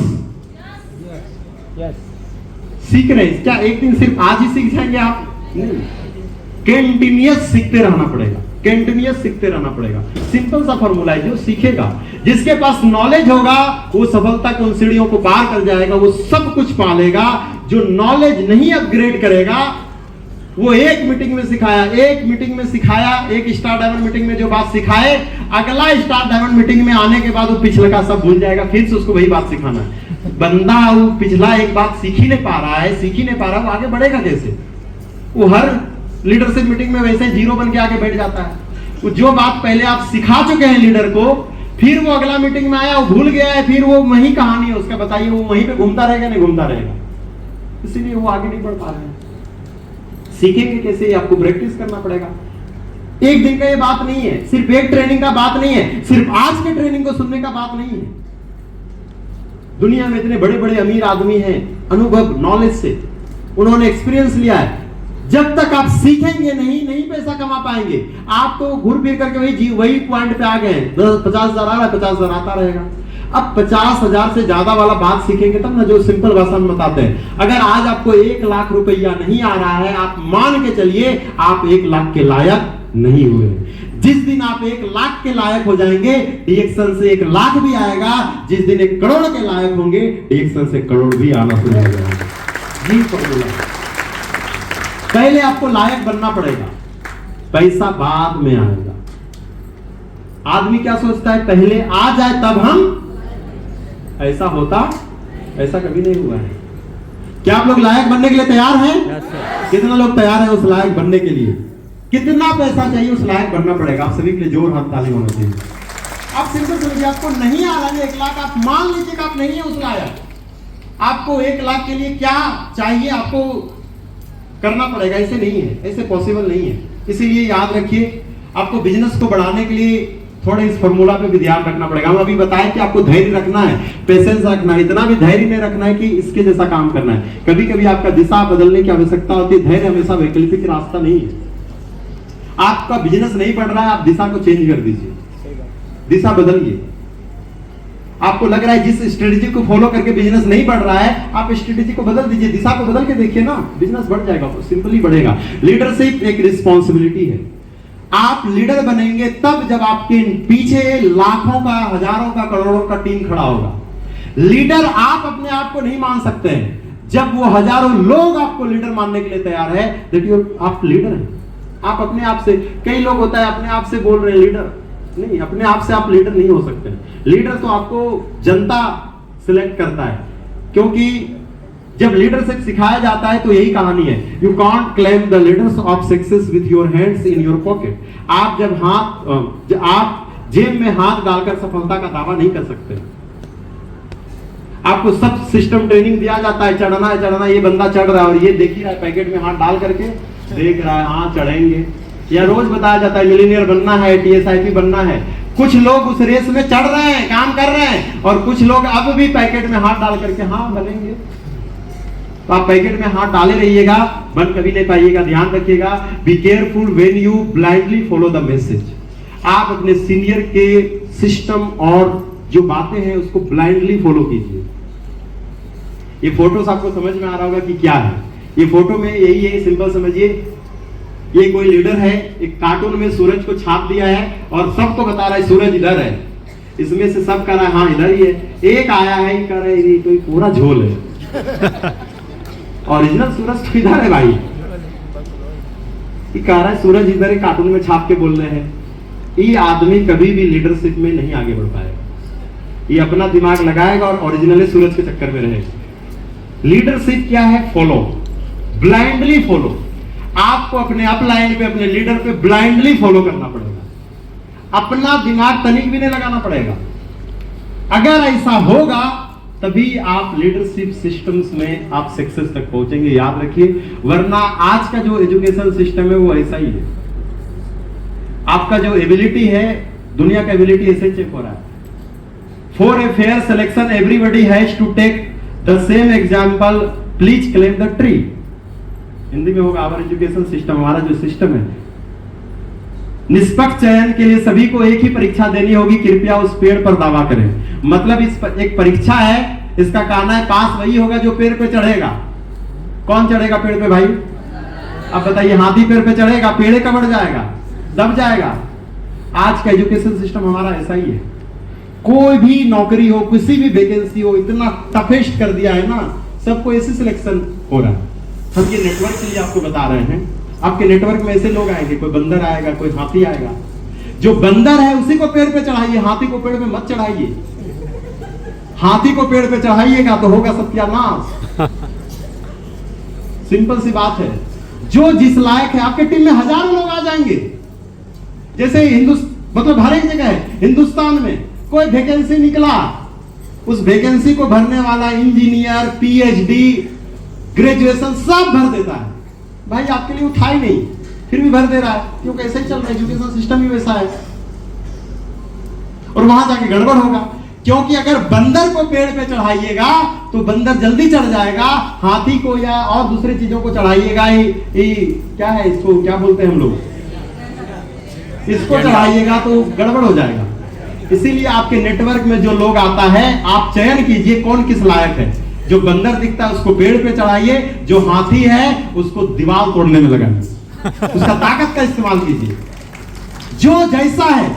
सीख रहे हैं क्या? एक दिन सिर्फ आज ही सीख जाएंगे आप? कंटिन्यूअस सीखते रहना पड़ेगा, कंटिन्यूअस सीखते रहना पड़ेगा। सिंपल सा फॉर्मूला है, जो सीखेगा, जिसके पास नॉलेज होगा, वो सफलता की उन सीढ़ियों को पार कर जाएगा, वो सब कुछ पालेगा। जो नॉलेज नहीं अपग्रेड करेगा, वो एक मीटिंग में सिखाया, एक स्टार डायमंड मीटिंग में जो बात सिखाए, अगला स्टार डायमंड मीटिंग में आने के बाद वो पिछले का सब भूल जाएगा, फिर से उसको वही बात सिखाना है। बंदा वो पिछला एक बात सीख ही नहीं पा रहा, वो आगे बढ़ेगा कैसे? वो हर लीडरशिप मीटिंग में वैसे जीरो बन के आगे बैठ जाता है। वो जो बात पहले आप सिखा चुके हैं लीडर को, फिर वो अगला मीटिंग में आया, वो भूल गया है, फिर वो वही कहानी है उसका। बताइए, वो वहीं पे घूमता रहेगा? नहीं घूमता रहेगा। इसीलिए वो आगे नहीं बढ़ पा रहे हैं। सीखेंगे कैसे? आपको प्रैक्टिस करना पड़ेगा। एक दिन का ये बात नहीं है, सिर्फ एक ट्रेनिंग का बात नहीं है, सिर्फ आज के ट्रेनिंग को सुनने का बात नहीं है। दुनिया में इतने बड़े बड़े अमीर आदमी हैं, अनुभव, नॉलेज से, उन्होंने एक्सपीरियंस लिया है। जब तक आप सीखेंगे नहीं पैसा कमा पाएंगे। आप तो घूर फिर करके वही पॉइंट पे आ गए हैं। 50,000 आ रहा है, 50,000 आता रहेगा। अब 50,000 से ज्यादा वाला बात सीखेंगे तब ना, जो सिंपल भाषा में बताते हैं। अगर आज आपको 1 लाख रुपया नहीं आ रहा है, आप मान के चलिए आप 1 लाख के लायक नहीं हुए। जिस दिन आप 1 लाख के लायक हो जाएंगे, डीएक्शन से 1 लाख भी आएगा। जिस दिन 1 करोड़ के लायक होंगे, डीएक्शन से करोड़ भी आना शुरू हो जाएगा। जी फॉर्मूला। पहले आपको लायक बनना पड़ेगा, पैसा बाद में आएगा। आदमी क्या सोचता है, पहले आ जाए तब हम, ऐसा होता, ऐसा कभी नहीं हुआ है। क्या आप लोग लायक बनने के लिए तैयार हैं? कितना लोग तैयार हैं उस लायक बनने के लिए? कितना पैसा चाहिए उस लायक बनना पड़ेगा? आप सभी के लिए जोर हाथ ताली होना चाहिए। आप सिंपल समझिए, आपको नहीं आ रहा है 1 लाख, आप मान लीजिए कि आप नहीं है उस लायक। आपको 1 लाख के लिए क्या चाहिए, आपको करना पड़ेगा। ऐसे नहीं है, ऐसे पॉसिबल नहीं है। इसीलिए याद रखिए, आपको बिजनेस को बढ़ाने के लिए थोड़ा इस फॉर्मूला पे भी ध्यान रखना पड़ेगा। हम अभी बताएं कि आपको धैर्य रखना है, पेशेंस रखना है। इतना भी धैर्य नहीं रखना है कि इसके जैसा काम करना है। कभी कभी आपका दिशा बदलने की आवश्यकता होती है। धैर्य हमेशा वैकल्पिक रास्ता नहीं है। आपका बिजनेस नहीं बढ़ रहा है, आप दिशा को चेंज कर दीजिए, दिशा बदलिए। आपको लग रहा है जिस स्ट्रेटेजी को फॉलो करके बिजनेस नहीं बढ़ रहा है, आप स्ट्रेटेजी को बदल दीजिए, दिशा को बदल के देखिए ना, बिजनेस बढ़ जाएगा, सिंपली बढ़ेगा। लीडरशिप एक रिस्पॉन्सिबिलिटी है। आप लीडर बनेंगे तब जब आपके पीछे लाखों का, हजारों का, करोड़ों का टीम खड़ा होगा। लीडर आप अपने आप को नहीं मान सकते हैं। जब वो हजारों लोग आपको लीडर मानने के लिए तैयार है, देखिए आप लीडर हैं। आप अपने आप से, कई लोग होता है अपने आप से बोल रहे हैं लीडर नहीं, अपने आप से आप लीडर नहीं हो सकते। लीडर तो आपको जनता सिलेक्ट करता है, क्योंकि जब लीडरशिप सिखाया जाता है तो यही कहानी है, you can't claim the leaders of success with your hands in your pocket. आप जब आप जेब में हाथ डालकर सफलता का दावा नहीं कर सकते। आपको सब सिस्टम ट्रेनिंग दिया जाता है, चढ़ना है चढ़ना, ये बंदा चढ़ रहा है और ये देख ही रहा है, पैकेट में हाथ डाल करके देख रहा है, हाँ चढ़ेंगे। या रोज बताया जाता है मिलीनियर बनना है, टीएसआईपी बनना है। कुछ लोग उस रेस में चढ़ रहे हैं, काम कर रहे हैं, और कुछ लोग अब भी पैकेट में हाथ डाल करके हाँ भलेंगे। तो आप पैकेट में हाथ डाले रहिएगा, बन कभी नहीं पाइएगा। ध्यान रखिएगा, be careful when you blindly follow the message. आप अपने सीनियर के सिस्टम और जो बातें हैं उसको ब्लाइंडली फॉलो कीजिए। ये फोटोस आपको समझ में आ रहा होगा कि क्या है। ये फोटो में यही है, सिंपल समझिए। ये कोई लीडर है, एक कार्टून में सूरज को छाप दिया है और सबको बता रहा है सूरज इधर है। इसमें से सब कह रहा है हाँ इधर ही है। एक आया है, कह रहा है तो पूरा झोल है। ओरिजिनल सूरज तो इधर है भाई। ये कह रहा है सूरज इधर है, कार्टून में छाप के बोल रहे हैं। ये आदमी कभी भी लीडरशिप में नहीं आगे बढ़ पाएगा। ये अपना दिमाग लगाएगा और ओरिजिनली सूरज के चक्कर में रहेगा। लीडरशिप क्या है? Follow, blindly follow. आपको अपने अपलाइन पे, अपने लीडर पे ब्लाइंडली फॉलो करना पड़ेगा। अपना दिमाग तनिक भी नहीं लगाना पड़ेगा। अगर ऐसा होगा तभी आप लीडरशिप सिस्टम्स में आप सक्सेस तक पहुंचेंगे, याद रखिए। वरना आज का जो एजुकेशन सिस्टम है वो ऐसा ही है। आपका जो एबिलिटी है, दुनिया का एबिलिटी ऐसे चेक हो रहा है। For a fair selection everybody has to take the same example, please claim the tree. Hindi में होगा आवर एजुकेशन सिस्टम, हमारा जो सिस्टम है। निष्पक्ष चयन के लिए सभी को एक ही परीक्षा देनी होगी, कृपया उस पेड़ पर दावा करें। मतलब एक परीक्षा है, इसका कहना है पास वही होगा जो पेड़ पे चढ़ेगा। कौन चढ़ेगा पेड़ पे भाई? अब बताइए, हाथी पेड़ पे चढ़ेगा, पेड़ का बढ़ जाएगा, दब जाएगा। आज का एजुकेशन सिस्टम हमारा ऐसा ही है। कोई भी नौकरी हो, किसी भी वैकेंसी हो, इतना टफेस्ट कर दिया है ना, सबको ऐसे सिलेक्शन हो रहा है। हम ये नेटवर्क के लिए आपको बता रहे हैं। आपके नेटवर्क में ऐसे लोग आएंगे, कोई बंदर आएगा, कोई हाथी आएगा। जो बंदर है उसी को पेड़ पे चढ़ाइए, हाथी को पेड़ पे मत चढ़ाइए। हाथी को पेड़ पे चढ़ाइएगा तो होगा सत्यानाश। सिंपल सी बात है। जो जिस लायक है, आपके टीम में हजारों लोग आ जाएंगे। जैसे मतलब हर एक जगह है, हिंदुस्तान में कोई वैकेंसी निकला, उस वैकेंसी को भरने वाला इंजीनियर, पीएचडी, ग्रेजुएशन सब भर देता है। भाई आपके लिए उठा ही नहीं, फिर भी भर दे रहा है, क्योंकि ऐसे ही चल रहा है, एजुकेशन सिस्टम ही वैसा है। और वहां जाके गड़बड़ होगा, क्योंकि अगर बंदर को पेड़ पे चढ़ाइएगा तो बंदर जल्दी चढ़ जाएगा। हाथी को या और दूसरी चीजों को चढ़ाइएगा, क्या है इसको, क्या बोलते हैं हम लोग, इसको चढ़ाइएगा तो गड़बड़ हो जाएगा। इसीलिए आपके नेटवर्क में जो लोग आता है, आप चयन कीजिए कौन किस लायक है। जो बंदर दिखता है उसको पेड़ पे चढ़ाइए, जो हाथी है उसको दीवार तोड़ने में लगाइए। उसका ताकत का इस्तेमाल कीजिए। जो जैसा है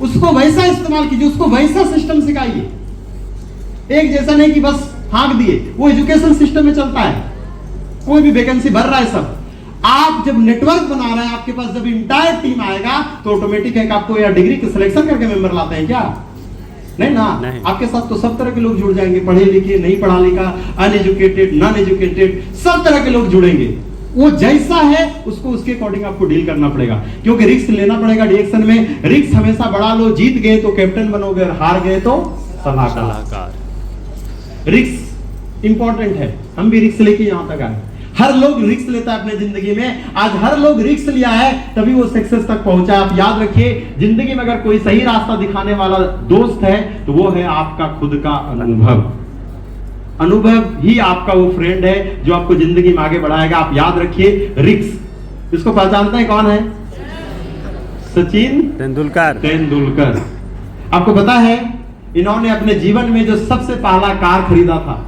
उसको वैसा इस्तेमाल कीजिए, उसको वैसा सिस्टम सिखाइए। एक जैसा नहीं कि बस हाँक दिए। वो एजुकेशन सिस्टम में चलता है, कोई भी वैकेंसी भर रहा है सब। आप जब नेटवर्क बना रहे हैं, आपके पास जब इंटायर टीम आएगा तो ऑटोमेटिक है कि आपको या डिग्री की सिलेक्शन करके मेंबर लाते हैं क्या? नहीं ना, नहीं। आपके साथ तो सब तरह के लोग जुड़ जाएंगे, पढ़े लिखे, नहीं पढ़ा लिखा, अनएजुकेटेड, नॉन एजुकेटेड, सब तरह के लोग जुड़ेंगे। वो जैसा है उसको उसके अकॉर्डिंग आपको डील करना पड़ेगा, क्योंकि रिस्क लेना पड़ेगा। डिरेक्शन में रिस्क हमेशा बढ़ा लो। जीत गए तो कैप्टन बनोगे और हार गए तो सलाहकार। रिस्क इंपॉर्टेंट है, हम भी रिस्क लेके यहां तक आए। हर लोग रिस्क लेता है अपने जिंदगी में। आज हर लोग रिस्क लिया है तभी वो सक्सेस तक पहुंचा। आप याद रखिए, जिंदगी में अगर कोई सही रास्ता दिखाने वाला दोस्त है तो वो है आपका खुद का अनुभव। अनुभव ही आपका वो फ्रेंड है जो आपको जिंदगी में आगे बढ़ाएगा। आप याद रखिए, रिस्क, इसको पहचानते हैं कौन है? सचिन तेंदुलकर। आपको पता है इन्होंने अपने जीवन में जो सबसे पहला कार खरीदा था,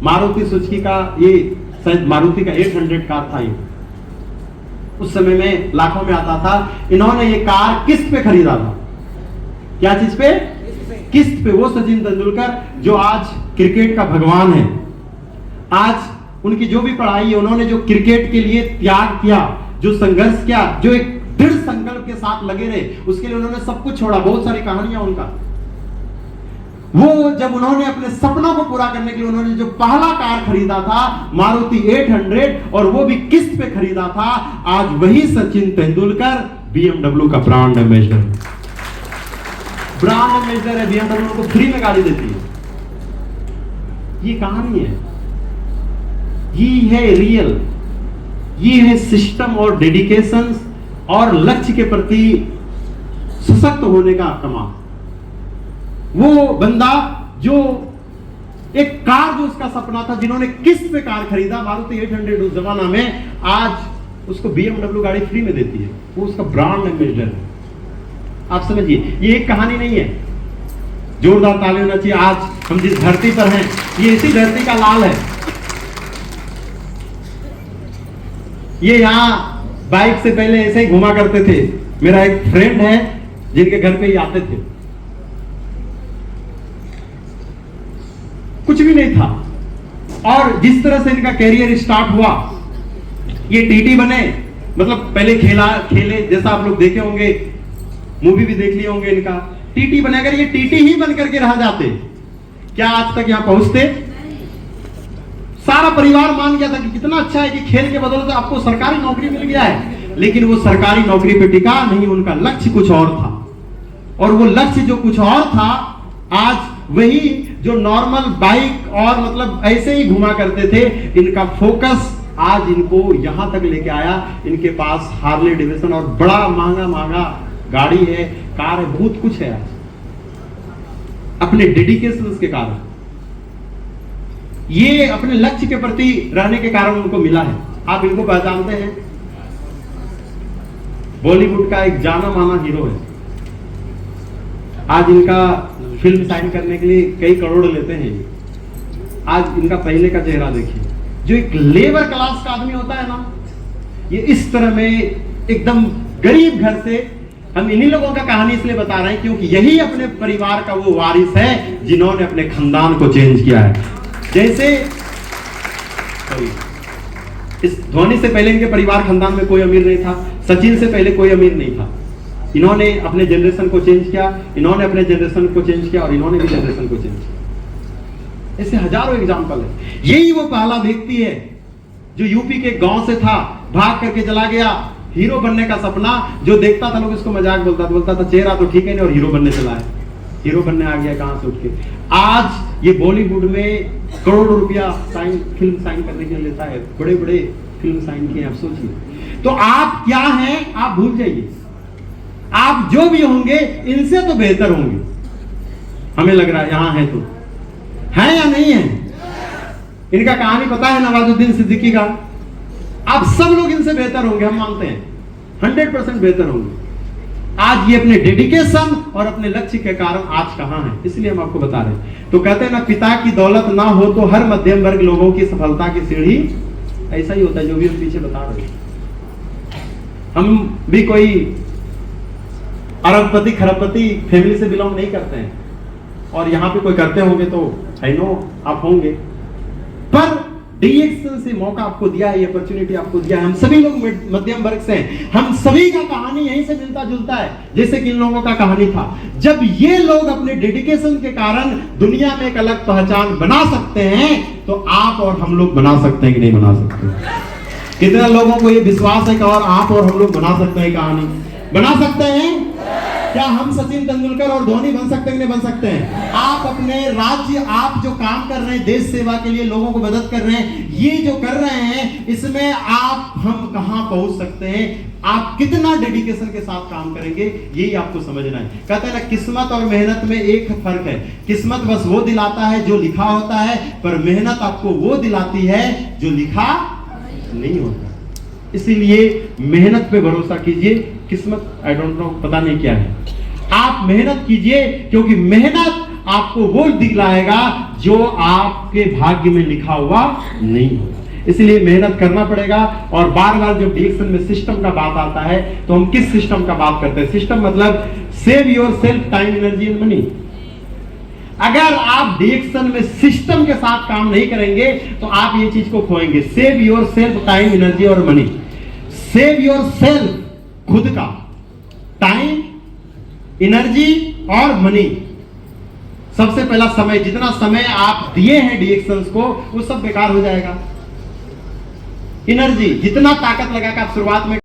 मारुति सुजुकी का, ये शायद मारुति का 800 कार था। ये उस समय में लाखों में आता था। इन्होंने ये कार किस्त पे खरीदा था। क्या चीज पे? किस्त पे। वो सचिन तेंदुलकर जो आज क्रिकेट का भगवान है। आज उनकी जो भी पढ़ाई है, उन्होंने जो क्रिकेट के लिए त्याग किया, जो संघर्ष किया, जो एक दृढ़ संकल्प के साथ लगे रहे, उसके लिए उन्होंने सब कुछ छोड़ा। बहुत सारी कहानियां उनका। वो जब उन्होंने अपने सपनों को पूरा करने के लिए उन्होंने जो पहला कार खरीदा था मारुति 800, और वो भी किस्त पे खरीदा था, आज वही सचिन तेंदुलकर BMW का ब्रांड एम्बेसडर है। BMW को फ्री में गाड़ी देती है। ये कहानी है, ये है रियल, ये है सिस्टम और डेडिकेशन और लक्ष्य के प्रति सशक्त होने का कमाल। वो बंदा जो एक कार, जो उसका सपना था, जिन्होंने किस्त पे कार खरीदा, मारुति 800 उस जमाना में, आज उसको BMW गाड़ी फ्री में देती है। वो उसका ब्रांड एम्बेसडर है। आप समझिए, ये एक कहानी नहीं है। जोरदार ताली होना चाहिए। आज हम जिस धरती पर हैं, ये इसी धरती का लाल है। ये यहां बाइक से पहले ऐसे ही घुमा करते थे। मेरा एक फ्रेंड है जिनके घर पे ही आते थे, कुछ भी नहीं था। और जिस तरह से इनका कैरियर स्टार्ट हुआ, ये टीटी बने। मतलब पहले खेले, जैसा आप लोग देखे होंगे, मूवी भी देख लिए होंगे इनका। टीटी बने। अगर ये टीटी ही बन करके रह जाते, क्या आज तक यहां पहुंचते? सारा परिवार मान गया था कि कितना अच्छा है कि खेल के बदौलत आपको सरकारी नौकरी मिल गया है। लेकिन वो सरकारी नौकरी पे टिका नहीं, उनका लक्ष्य कुछ और था। और वो लक्ष्य जो कुछ और था, आज वही जो नॉर्मल बाइक और मतलब ऐसे ही घुमा करते थे, इनका फोकस आज इनको यहां तक लेके आया। इनके पास हार्ले डेविडसन और बड़ा महंगा महंगा गाड़ी है, कार है, बहुत कुछ है आज अपने डेडिकेशन के कारण। ये अपने लक्ष्य के प्रति रहने के कारण उनको मिला है। आप इनको पहचानते हैं? बॉलीवुड का एक जाना माना हीरो है। आज इनका फिल्म साइन करने के लिए कई करोड़ लेते हैं। आज इनका पहले का चेहरा देखिए। जो एक लेबर क्लास का आदमी होता है ना, ये इस तरह में एकदम गरीब घर से, हम इन्हीं लोगों का कहानी इसलिए बता रहे हैं क्योंकि यही अपने परिवार का वो वारिस है जिन्होंने अपने खानदान को चेंज किया है। जैसे इस धोनी से पहले इनके परिवार खानदान में कोई अमीर नहीं था, सचिन से पहले कोई अमीर नहीं था। इन्होंने अपने जनरेशन को चेंज किया, इन्होंने अपने जनरेशन को चेंज किया और इन्होंने भी जनरेशन को चेंज किया। ऐसे हजारों एग्जाम्पल है। यही वो पहला व्यक्ति है जो यूपी के गांव से था, भाग करके चला गया, हीरो बनने का सपना जो देखता था, लोग इसको मजाक बोलता था चेहरा तो ठीक है नहीं, और हीरो बनने चला है। हीरो बनने आ गया कहां से उठ के। आज ये बॉलीवुड में करोड़ों रुपया फिल्म साइन करने के लिए लेता है। बड़े बड़े फिल्म साइन किए, आप सोचिए। तो आप क्या हैं, आप भूल जाइए। आप जो भी होंगे इनसे तो बेहतर होंगे, हमें लग रहा है। यहां है तो है या नहीं है? इनका कहानी पता है नवाजुद्दीन सिद्दीकी का। आप सब लोग इनसे बेहतर होंगे, हम मानते हैं 100% बेहतर होंगे। आज ये अपने डेडिकेशन और अपने लक्ष्य के कारण आज कहां है, इसलिए हम आपको बता रहे हैं। तो कहते हैं ना, पिता की दौलत ना हो तो हर मध्यम वर्ग लोगों की सफलता की सीढ़ी ऐसा ही होता है, जो भी हम पीछे बता रहे हैं। हम भी कोई अरबपति खरबपति फैमिली से बिलोंग नहीं करते हैं, और यहां पे कोई करते होंगे तो आई नो आप होंगे, पर डीएक्सन से मौका आपको दिया है, ये अपॉर्चुनिटी आपको दिया है। हम सभी लोग मध्यम वर्ग से हैं, हम सभी का कहानी यहीं से मिलता जुलता है, जैसे कि इन लोगों का कहानी था। जब ये लोग अपने डेडिकेशन के कारण दुनिया में एक अलग पहचान बना सकते हैं, तो आप और हम लोग बना सकते हैं कि नहीं बना सकते? कितने लोगों को ये विश्वास है कि और आप और हम लोग बना सकते हैं? कहानी बना सकते हैं? क्या हम सचिन तेंदुलकर और धोनी बन सकते हैं कि नहीं बन सकते हैं? आप अपने राज्य, आप जो काम कर रहे हैं देश सेवा के लिए, लोगों को मदद कर रहे हैं, ये जो कर रहे हैं, इसमें आप हम कहां पहुंच सकते हैं? आप कितना डेडिकेशन के साथ काम करेंगे, यही आपको समझना है। कहते हैं ना, किस्मत और मेहनत में एक फर्क है। किस्मत बस वो दिलाता है जो लिखा होता है, पर मेहनत आपको वो दिलाती है जो लिखा नहीं होता। इसीलिए मेहनत पे भरोसा कीजिए। किस्मत आई डोंट नो, पता नहीं क्या है। आप मेहनत कीजिए, क्योंकि मेहनत आपको वो दिलाएगा जो आपके भाग्य में लिखा हुआ नहीं होगा। इसलिए मेहनत करना पड़ेगा। और बार बार जब डीएक्शन में सिस्टम का बात आता है, तो हम किस सिस्टम का बात करते हैं? सिस्टम मतलब save yourself, time, energy and money. अगर आप डीएक्शन में सिस्टम के साथ काम नहीं करेंगे तो आप ये चीज को खोएंगे। Save yourself, time, energy और मनी। सेव योर सेल्फ, खुद का टाइम, एनर्जी और मनी। सबसे पहला समय, जितना समय आप दिए हैं डीएक्शंस को, वो सब बेकार हो जाएगा। एनर्जी, जितना ताकत लगा कर आप शुरुआत में